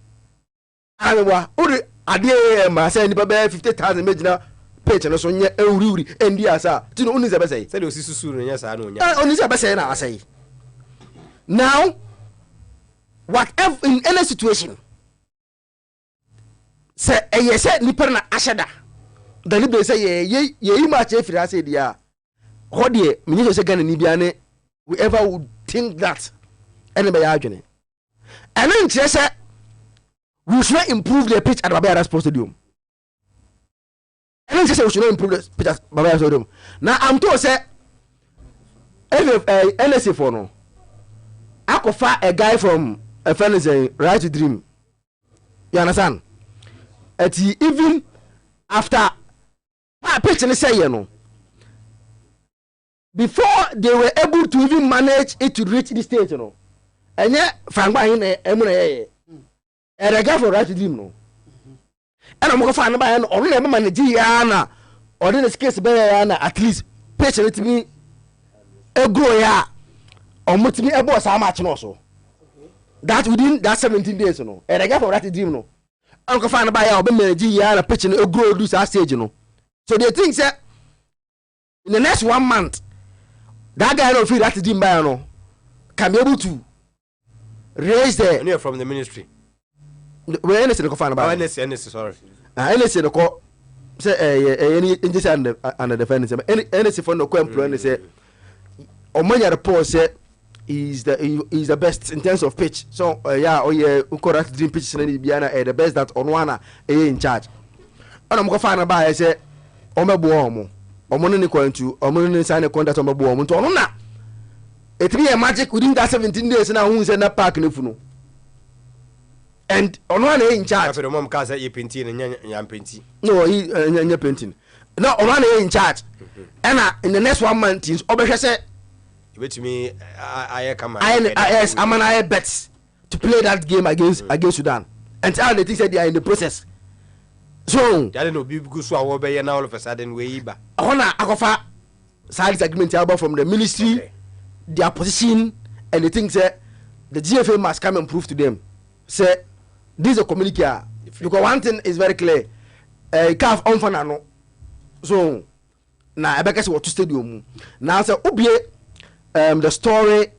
amewa o de ade ma say ni ba 50,000 mejina page no so nya ewuri endi asa ti no uni se be say say de osisusu no nya sa no nya oni se be say na asay now whatever in any situation say say ni per na ashada da ni be say ye ma che fira say dia ho de menye so gana ni bia ne whoever would think that any be ya adwene and then say we should not improve the pitch at Babaya Sports Stadium. And then say we should not improve the pitch at Babaya Stadium. Now I'm told say NSA for no I could find a guy from a friend saying Right to Dream. You understand? Even after pitch and say you know before they were able to even manage it to reach the stage, you know. And yet Frank Emuna and a guy for Right to Dream no. And I'm going to find about an only Nigeria or in this case at least pitch it to me a go ya or much me a boss how much also. That within that 17 days, you know. And a guy for Right to Dream no. I'm going to find about our Nigeria pitching a grow do that stage, you know. So they think that in the next 1 month, that guy don't feel Right to Dream by no can be able to raise the from the ministry. Where NSA the fan about NSA sorry. NSA the call say any injuries under defendants. NSA for no co-employee and say Omanya report say is the best in terms of pitch. So yeah, correct dream pitch in Biana the best that Onwana in charge. And I'm going to find about I say Omebuomo. Omoni going to Omoni sign a contract on Omebuomo to Onona. It be a magic within that 17 days now who's in that park in Funo. And on one in charge. After the mom can say you painting and yan painting. No, he painting. No, on one in charge. And in the next 1 month, is Obesha said, which me, I come. Yes, I'm an I bets to play that game against Sudan. And tell the things that they are in the process. So, I don't know, people so I will be now all of a sudden way back. I want to offer side agreement from the ministry, their position, and the things that the GFA must come and prove to them. Say, this is a communique because one thing is very clear. Calf on fanano. So now I guess what to stadium. Now so ubie the story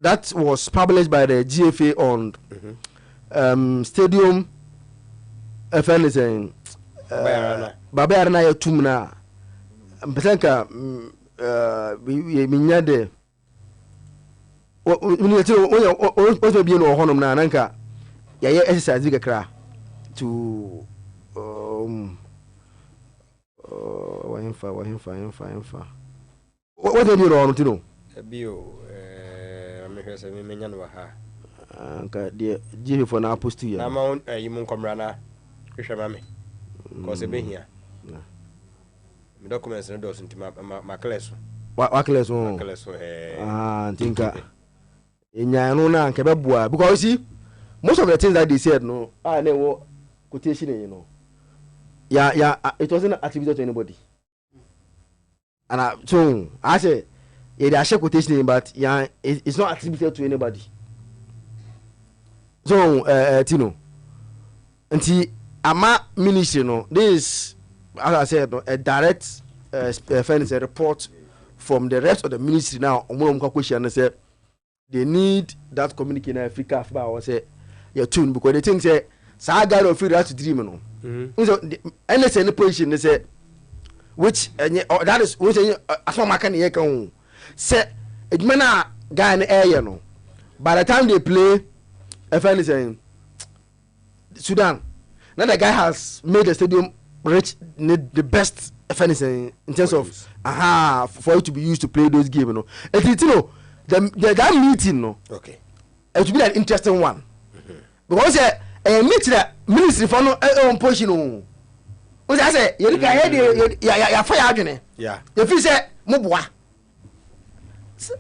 that was published by the GFA on stadium FN is saying Babayarana ya tumna mpesenka minyade o bi no honom na nanka ya exercise kakra to wahimfa what do you know to know bio me hwese me menya no ha anka de jihe for na apostle ya na ma yimun komra na hwehwe ma me ko se be hia me documents no do so ntima ma class tinka enya no na anka beboa because you see most of the things that they said no never quotation, you know. Yeah, it wasn't attributed to anybody. And so I say they are share quotation, but yeah, it's not attributed to anybody. So Tino, and Ama ministry, no, this as I said, no, a direct a report from the rest of the ministry now. Question say they need that communication in Africa. I say. Your tune because the thing say saga of free Right to Dream no so NSA any position they say which that is which as one can here can say edmana guy in area no by the time they play FN is saying Sudan now the guy has made the stadium reach the best FN is saying in terms of for it to be used to play those games, you know. And you know that meeting, no, okay, it will be an interesting one because a meeting that ministry for no own portion. No, what I say, you can hear ya fire agony. Yeah, if you say Mobwa,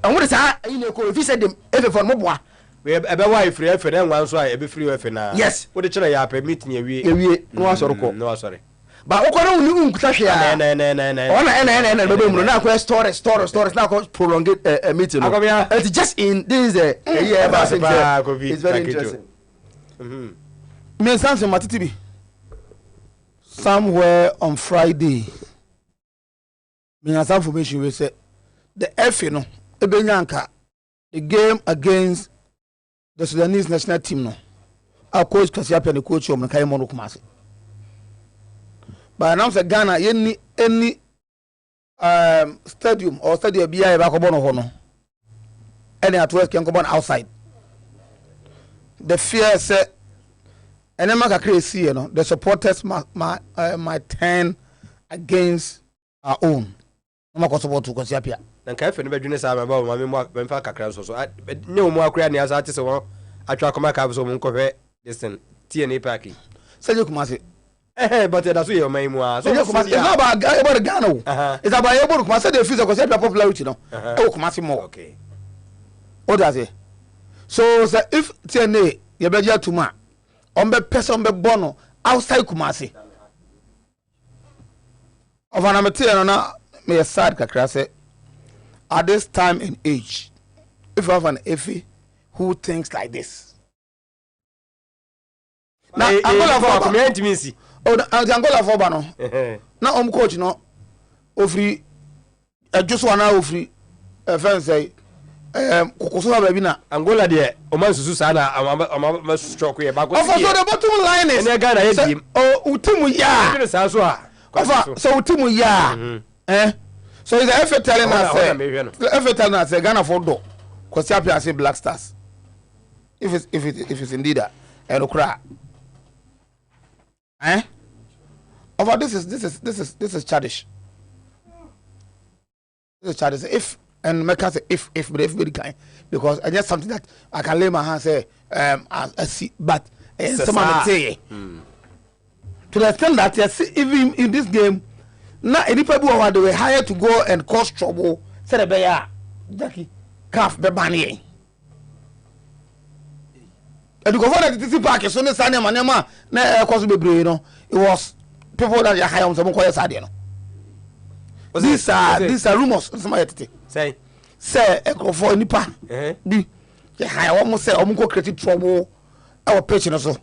and what is that? You know, if you said them every for Mobwa, we ebe wa free efe na nwan so a ebe free efe na yes wo de kire ya per meeting ewie no asoro ko no asore ba okoro uni unkuta hwe a na ona bebe mu na ko story na ko prolong meeting no it's just in this year ba it's very interesting me sanse matitibi somewhere on Friday me has information we say the FA no ebenyanka the game against the Sudanese national team no our coach Kasiapia the coach of Nakai Mono Kumasi but now say Ghana any stadium or stadium bia ba ko bono ho no any at work can go on outside the fear say enema kakra see no the supporters might turn against our own no ma support to Kasiapia na kai fe no bedwene sa ba ma me mfa kakra so ne o mu akura ne asa tese won atwa koma ka so mu nkofе listen TNA park say Kumasi but that's what you mean mo so it's not about Ghana it's about able Kumasi the feel because popularity no e Kumasi more okay what does it so if TNA you be dia tuma on be person be bono outside Kumasi of an amateur na me sad kakra say at this time in age if you have an FA who thinks like this now Angola for community means Angola for ba no na coach no ofri adjuso ana ofri fan say kokoso ba bi na Angola de o man susu sa na ama stroke e ba ko so the bottom line is ene Ghana ye dim utimu ya ni sa so a so utimu ya so is the FA telling us the FA telling us Ghana for do Kosiapia say Black Stars if it's indeed a okra over this is childish. This is childish. If and make us say if but everybody can because I just something that I can lay my hand say I see but someone say to the extent that yes, even in this game now any people who they were hired to go and cause trouble say the bear Jackie calf be banning. And the government the TC park so ne sane manema na cause be brave no it was people that you hire on some quiet side no these are rumors somebody say for nipa bi you hire almost say omo create trouble our pitch no so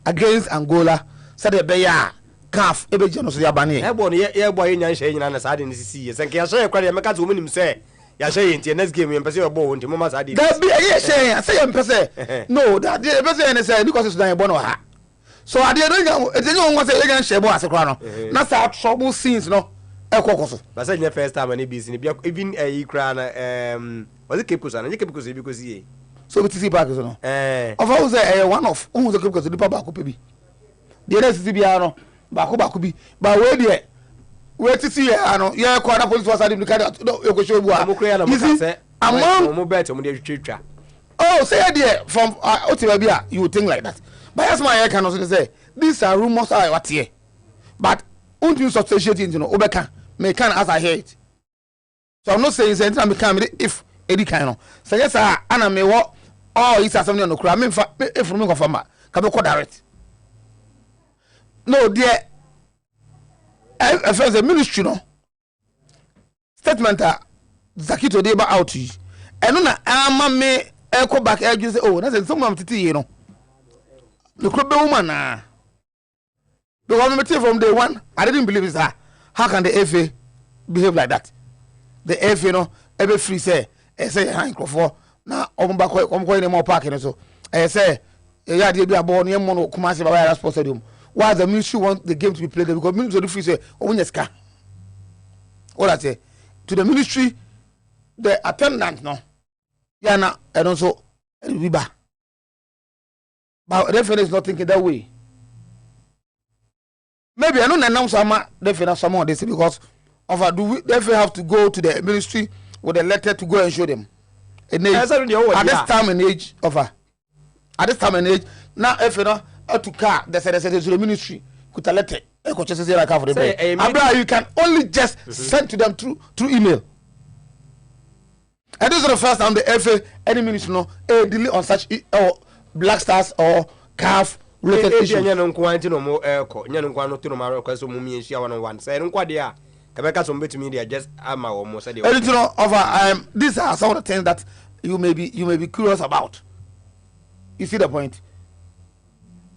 against Angola said the bear calf e be je no so ya bane e bo no ye boy nyan hye nyina na sade ne sisi ye senke ya hye kware me ka to omunim say ya hye enti next game ye mpese bo wonti mo ma sade that be ye hye say ye mpese no that dey mpese ne say because Sudan bo no ha so ade no etenyo won say ye gan hye bo asekra no na sa trouble scenes no ekokoso ba say the first time any busy ne even kra na was it Cape na Cape Coast because ye so we see back so no of how say one of who the Cape Coast the papa ko pe bi the next see bia no ba ko bi ba we dey we titi ya no ye ko na police was ade because you go show bu among mo bet mo dey twetwa oh say there from otiba you would think like that but yes my I can also say these are rumors are what here but won't you substantiate it you know obeka me can as I hear it so I'm not saying say me can if any kind of say yes ana me what oh it's something on the crowd me if me confirm can be call direct no there the ministry no statement Zakito dey ba out yi eno na ama me eko back eju say oh na say some am titi yi no the club woman na because me tell from day one I didn't believe it how can the FA behave like that the FA no ebe free say say hang for na omba ko ni mo park no so say ya dey bi abo no yemo no Kumasi Baba Sports Stadium why the ministry want the game to be played there because ministry do free say omunyeska what I say to the ministry the attendant no yana and also riba but referee is not thinking that way maybe I don't announce ama referee someone they say because of do we therefore have to go to the ministry with a letter to go and show them at this time and age at this time and age now if you know to car they said to the ministry could a letter for the you can only just send to them through email And this is the first time the FA, any minister, no, delay on such or Black Stars or CAF related issues. No quantity no more airco, Yan Quano to Maro, Mummy and Shawan one. Say, no quadia. Quebec some bit media just ama almost. Editor of these are some of the things that you may be curious about. You see the point?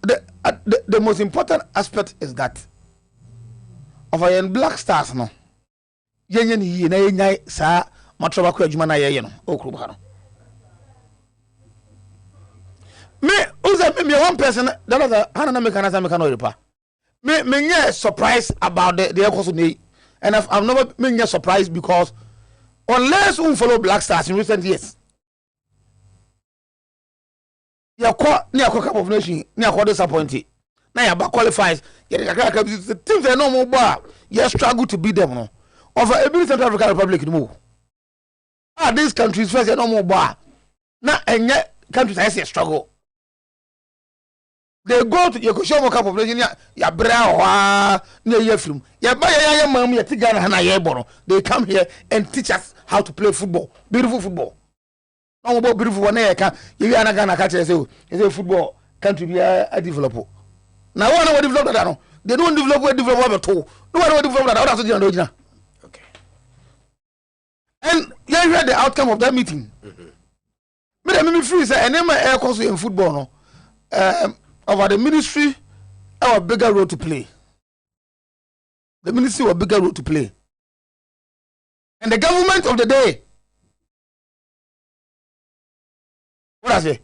The most important aspect is that of a Black Stars no. Yen ye na yen sa matroba ko adwuma na ye no okruba no. Me uza me one person that was hana na me kana no repa. Me get surprised about the ekoso nei, and I've never been get surprised because unless we follow Black Stars in recent years, ya ko ni akwa cup of nation ni akwa disappointed na ya ba qualifies ya the teams they no more ba you struggle to beat them no over every Central African Republic no these countries first no more ba na enye countries I say struggle they go to you show more cup of nation ya bra wa na ya film ya ba ya mam ya tigana na ya ebo no they come here and teach us how to play football, beautiful football. No more beautiful one here can you are not gonna catch say football country be a develop. Now one will develop that no. They don't develop at all. No one will develop that. That's the original. Okay. And you heard the outcome of that meeting. Me free say and my air course in football no. Over the ministry have a bigger role to play. The ministry have a bigger role to play. And the government of the day. What I say?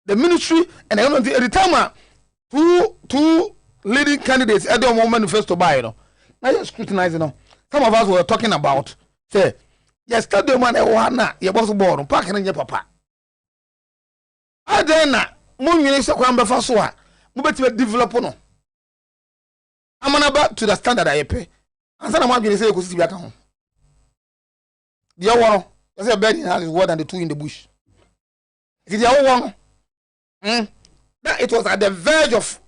The ministry and the government at the time two leading candidates at the moment manifesto buy, you know. Now you're scrutinizing, you know. Some of us were talking about say, yes, stadium man na your boss born parking in your papa. I then Munyi so kwamba fasoa, mubeti develop no. Amana back to the standard I pay. Answer na mwagini say ekusi biaka ho. The one, I say a bird in the house is more than the two in the bush. It is the one. That it was at the verge of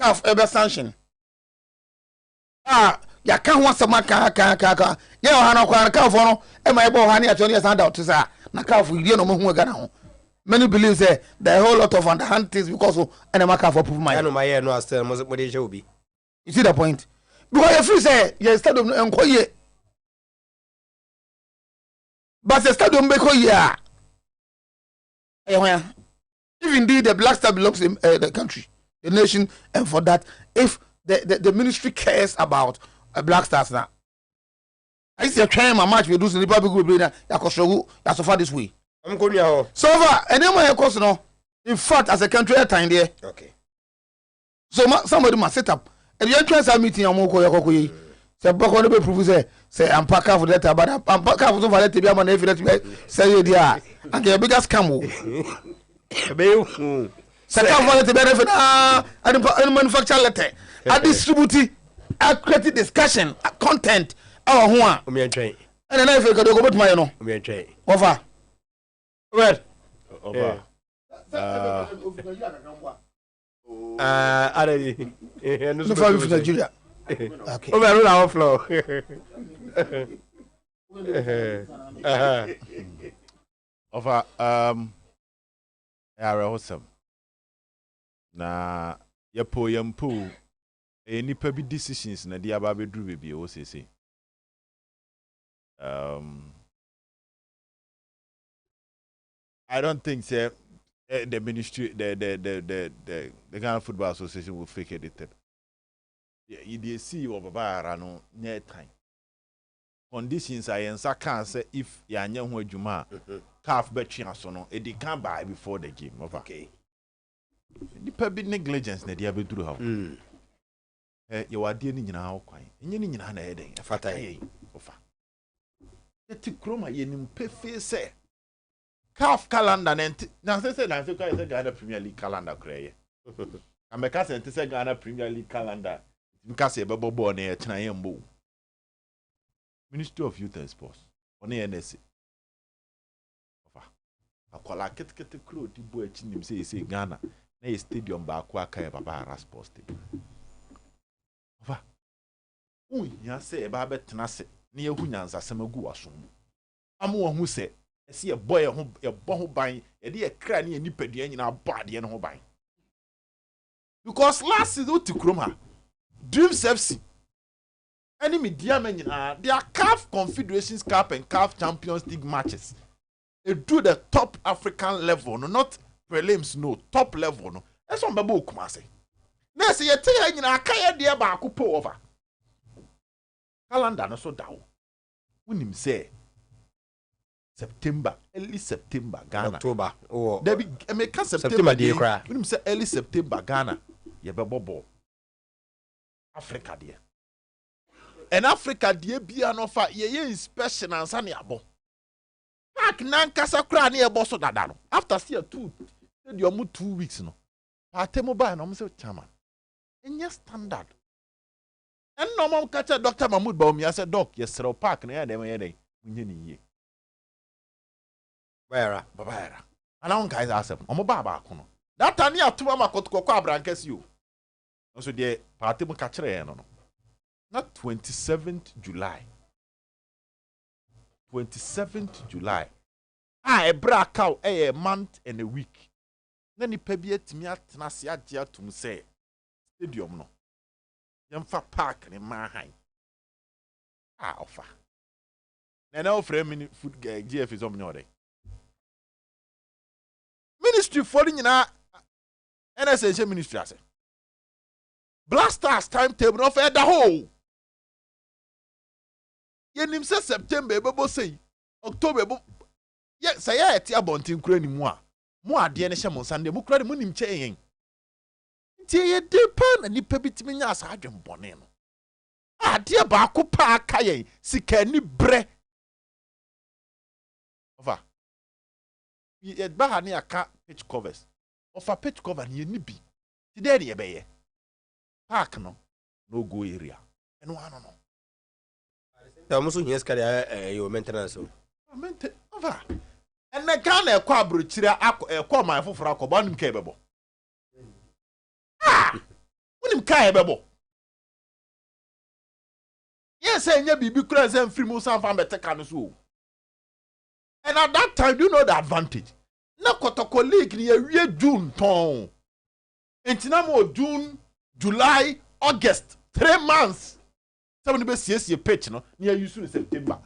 calf ever sanction. Ya can't want some ka. Ya hana kwa calf no. E my boy hani atoni stand out to say na calf we dey no mo hu Ghana ho. Many believe say there are a whole lot of underhand things because of any calf for proof my. I know my ear no astel mo dey show be. You see the point? Because if you say you stadium enkoye. But the stadium bekoye. If indeed the Black Star belongs in the country, the nation, and for that, if the ministry cares about Black Stars now, I see a train my match we do in the public group now. Ya so far this way. I'm going here. So far, and then my course no. In fact, as a country, time there. Okay. So somebody must set up. And the entrance meeting, I'm going to say, "Bako no be prove say I'm pack for that, but I'm pack for that to be a man if that say dia. And the biggest scam. Second for the benefit and manufacture letter. I distribute accurate discussion content our one. And then if you go to my no. Over. Where? Over. No for Nigeria. Okay. Over our floor. Over are awesome. Na yampo nipa bi decisions na dia ba bedru bebi o sese. I don't think say the ministry the Ghana Football Association will fake it. You dey see of Baba no near time. Conditions I answer can say if ya nya ho adwuma calf betwe aso no e can buy before the game over. Okay. The bi negligence na dia beduru ha. Ye wade ni nyina ha kwan. Enye ni nyina na heden. Fata yi. Ofa. Eti kroma ye nim pefe say calf calendar na say Ghana Premier League calendar kraye. Ameka say Ghana Premier League calendar. Because bebo na china yembo. Ministry of Youth and Sports on NSC. Ofa. Akwala ketekete kro di bo achi nim say Ghana na stadium ba akwa kai Baba Sports Stadium. Ofa. Ya say ba betena se na yehu nyansa semagu wasom. Amo hu se see a boy a bon buying a dear cranny and nippedian in our body and home buying. Because last season to Kroma, Dreams FC, enemy diamond, their CAF Confederations Cup and CAF Champions League matches. It do the top African level, no, not prelims, no, top level, no. That's what Babu Kumase. Now, say, you tell you, I can't dear back over. Calendar, no, so down. When him say September, early September, Ghana. October. Oh, there be American September day. Cry. When him say early September, Ghana. You be bobo. Africa dear. And Africa dear be an offer. Ye inspection and sunny abo. Park nan kasa kra near bosso dadano. After see a 2 weeks no. Pate mobile no say chairman. And yes standard. And no mom catch Dr. Mahmoud Baumi. I said, Doc, yes, sir, park near them. Ye. Where? Babara. And I guys ask them, Omo Baba Kono. That time you have to mama Kotko Brankes you. Also, the party will catch no. Not 27th July. 27th July. I break out a month and a week. Then he pebiet me at Nasia Dia to say, Stadium no. Yamfa Park in my high. Offer. And now for a minute, food GF is on your day. Ministry falling in our NSA ministry. I say, Blasters timetable of the whole. Yenim say September, Bebo say October. Yes, I had a bonting crane more. More dear Shamon Sunday, Mukra Munim chain. Tia depend and nipebit me as Sergeant Boneno. Ah, dear Baku Pa Kaye, Sikani Bre. Over. Yet Bahani a cat pitch covers. Of a pitch cover near Nibi. Today, dear Baye. Park no go area. And one no. Almost yes, your maintenance. Over. And the can a quabru chira a call my for a coban capable. Ah! When him capable. Yes, and you be because and free Musan from better can so. And at that time, you know the advantage. Na kotoko league near June ton. And Tinamo June, July, August, 3 months. Somebody be see pitch no near you soon September.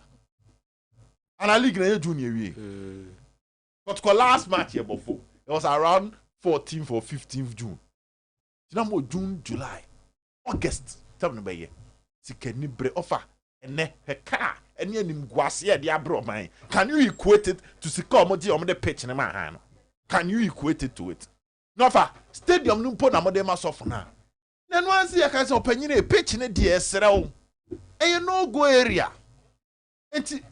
And I league near June year. But last match here before it was around 14th or 15th June. Tinamo June, July, August. Somebody be Sikeni bre offer and ne her car and yen him guasia the abro mine. Can you equate it to Sikomodi on the pitch in my hand? Can you equate it to it? No fa stadium numpo na modema sofuna. Then once you can open a pitch in a DSL. And you know go area. And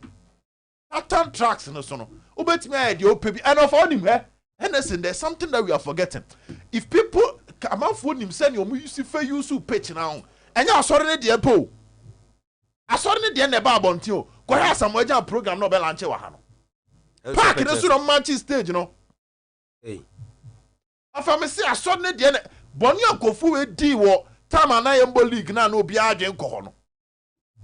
pattern tracks in the sono. Ubet me the OPB and of on him here. And listen, there's something that we are forgetting. If people come out for him send you see for you to pitch now. And you are sorry the po. I saw the end about Bontio. Go have some way program no belanche wahano. Park in the sort of match stage, you know. Hey. After me say I saw the end Bonio go fu di wo time and I league na no bia adwen kohono.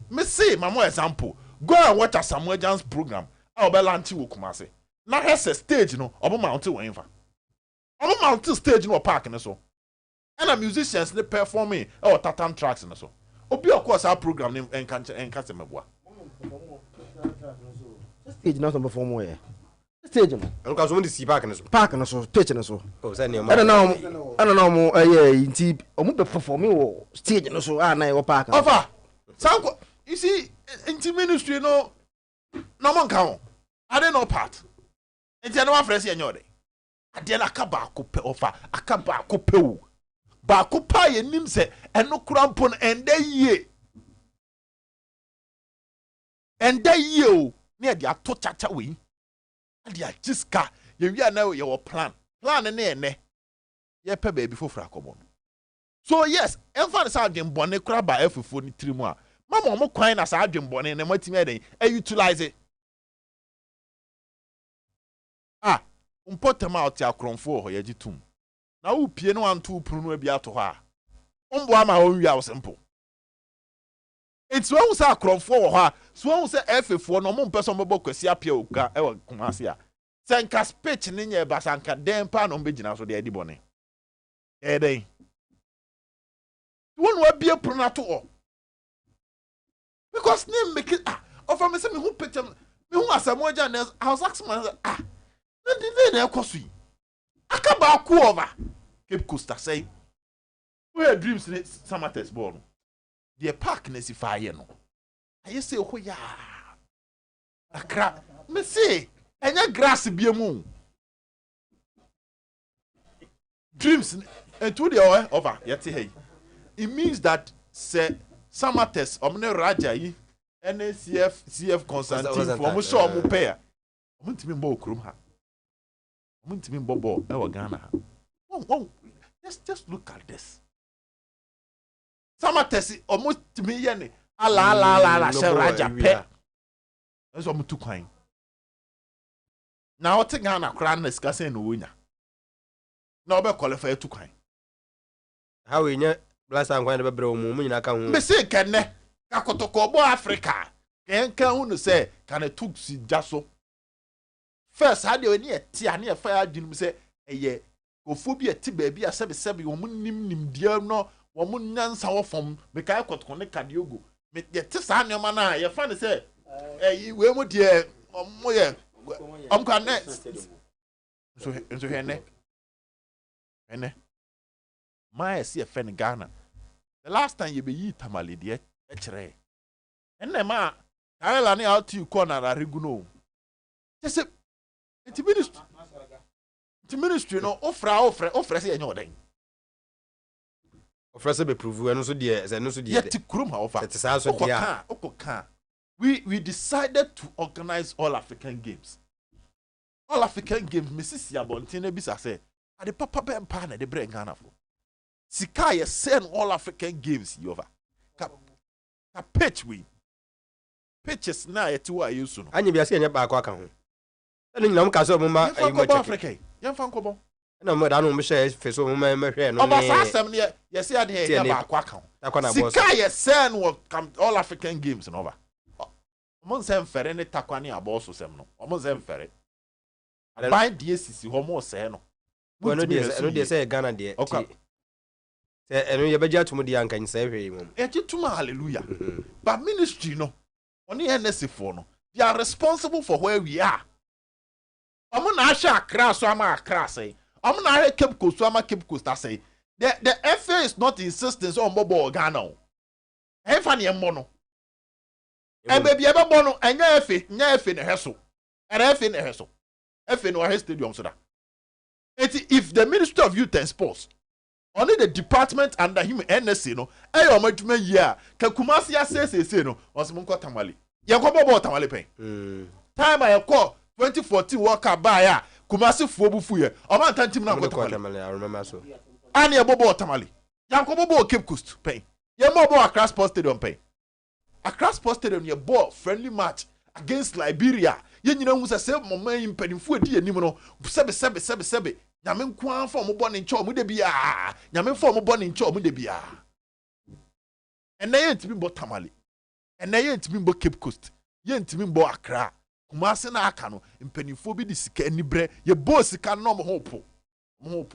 Me say my more example. Go and watch a Samuel John's program. I'll be lanchi wo Kumase. Na hese stage no obo mountain wo enfa. Obo mountain stage no park in so. And the musicians they performing or tartan tracks in so. Obi of course our program name and catch me boa. Stage not perform where. Stage no. Because when the see park in so. Park no so stage no so. Oh, say near. I don't know mo yeah inti omo be performing wo stage no so na e park. Offer. Sanko you see inti ministry no man kan. I don't know part. Inti no afrese enyode. Ade na akaba akopɛ offer akaba akopɛ wo. Ba kupa ye nim se eno krampon ende yie o ne de ato chacha we ade agiska ye wi na ye wo plan ne ene ye pe baby fofra akobo so yes emfa sa adwen bone kra ba afufo ni trimu a mama omo kwan na sa adwen bone ne matimi eden utilize it. Umpotem out ya kronfo ho ye gitum na wo pie no anto punu no bia to ha ombo ama o wi awo simple It's when we say Cronfo ha, so when we say F4 no mo person bo kwasi apia oka e Kumasi a. Senka speech ni nye basanka den pa no mbegina so de edi bone. Den. One wa bia pronato o. Because name make it offer me say me who picture me who asamo agya I was asking myself na ekosu yi. Aka ba ku over. Cape Coast say we dreams in Samatex ball. The park na si fire no. Aye say ho ya. Akra me say enya grass bia mu. Dreams and to the over yet hey. It means that say Samatex omne Raja yi NCF Constantine for so mo pair. Omuntimi mbo okrum ha. Omuntimi mbo ball e wa Ghana ha. Oh, just look at this. Samatex almost me yene ala she Raja pe. Eso mo tukwan. Na o te Ghana kra na sika say no wonya. Na obe qualify tukwan. How we nya blast and kwan be bre omu nyina ka hu. Me say kenne ka kotoko bo Africa. Kenka hu no say kan tuk si jaso. First how dey oni eti ane e fa adwinum say eye ofobia ti ba bia sebe wo nim dia no wo nyansa wo fom me kai kotoko ne kadiogo me ye ti sa nyoma na ye fa ne say we mu die omo ye kan ne so hene my see a fen Ghana the last time you be yi tamale de e kire enne ma Kaila ne out you corner ariguno just the ministry no ofra say enyo den ofra say be prove eno so de eno so de yet krum ha offer it say so dia okoka we decided to organize all African games Mrs. Yabontina bisa say ade papa be mpa na de bring Ghana for sika ye send all African games over ka pitches na yet wa yusu no anya bia say enya ba kwa ka ho ene nyina mka so mo ma ayi ma Africa yemfa nkobo na mo da no mo share face mo ma hwe no oba sa asem ne ye say ade ye ba kwa ka ho sika ye send all African games no over mo nsem fere ne takwane aboso sem no mo nsem fere aban die sisi ho mo se no no de say Ghana de ti say eno ye beja tumu de anka nsa hwe mom e ti tuma hallelujah but ministry no oni NSC for no they are responsible for where we are omo na ahwe Accra so ama Accra say omo na ahwe Cape Coast so ama Cape Coast say the FA is not insisting on bobo Ghana o e fa ne mo no e baby e bebo no enya FA ne heso FA ne heso FA no ahwe stadium so da if the Ministry of Youth and Sports only the department under him NSC no e omadwuma yi a ka Kumasi asese no osimo nko tamale ye ko bobo tamale pen time I call 2014 World Cup ba ya Kumasi fuo bufu ye o man tantim na nko tamale I remember so ani e bobo tamale ya ko bobo Cape Coast pen ye mo bo Accra Sports Stadium pen Accra Sports Stadium ye ball friendly match against Liberia ye nyina hu se mama impanimfu edi anim no sebe nyame nkwan fo mo bone ncho mo de bia nyame fo mo bone ncho mo de bia ene ye ntimi bo tamale ene ye ntimi bo Cape Coast ye ntimi bo Accra Kumasi na aka no mpanimfo bi di sika anibre ye bo sika no mo hopo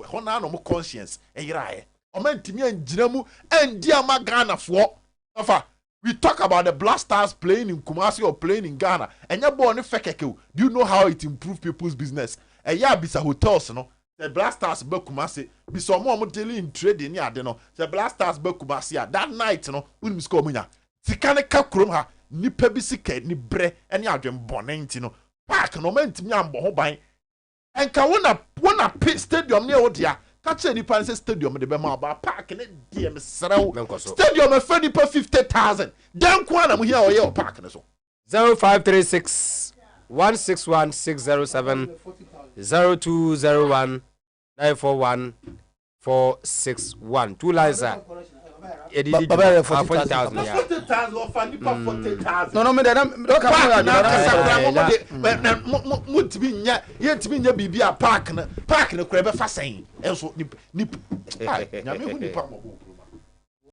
ho na no mo conscience eyirae o man ntimi angina mu andi ama Ghana fo afa we talk about the Black Stars playing in Kumasi or playing in Ghana enya bo ne fekeke do you know how it improve people's business eya bisa hotels no the Black Stars be Kumasi be some more dealing in trading ni ade no the Black Stars be Kumasi that night no unim score munya sika ne ka krom ha nipa bi sika ni bre ene adwen bone nti no park no man ntimi ambo ho ban enka wona pit stadium ne odia ka che nipa nse stadium de be ma ba park ne de me srew stadium e fa nipa 50,000 den kwa na mu hia oye o park ne so 0536 161 607 0201 941 461 two lines are 40,000 yeah 40,000 or 40,000 no me dem do ka mo tibi nya ye tibi nya bibia park ne kura be fa sen enso ni nyame hu nipa mo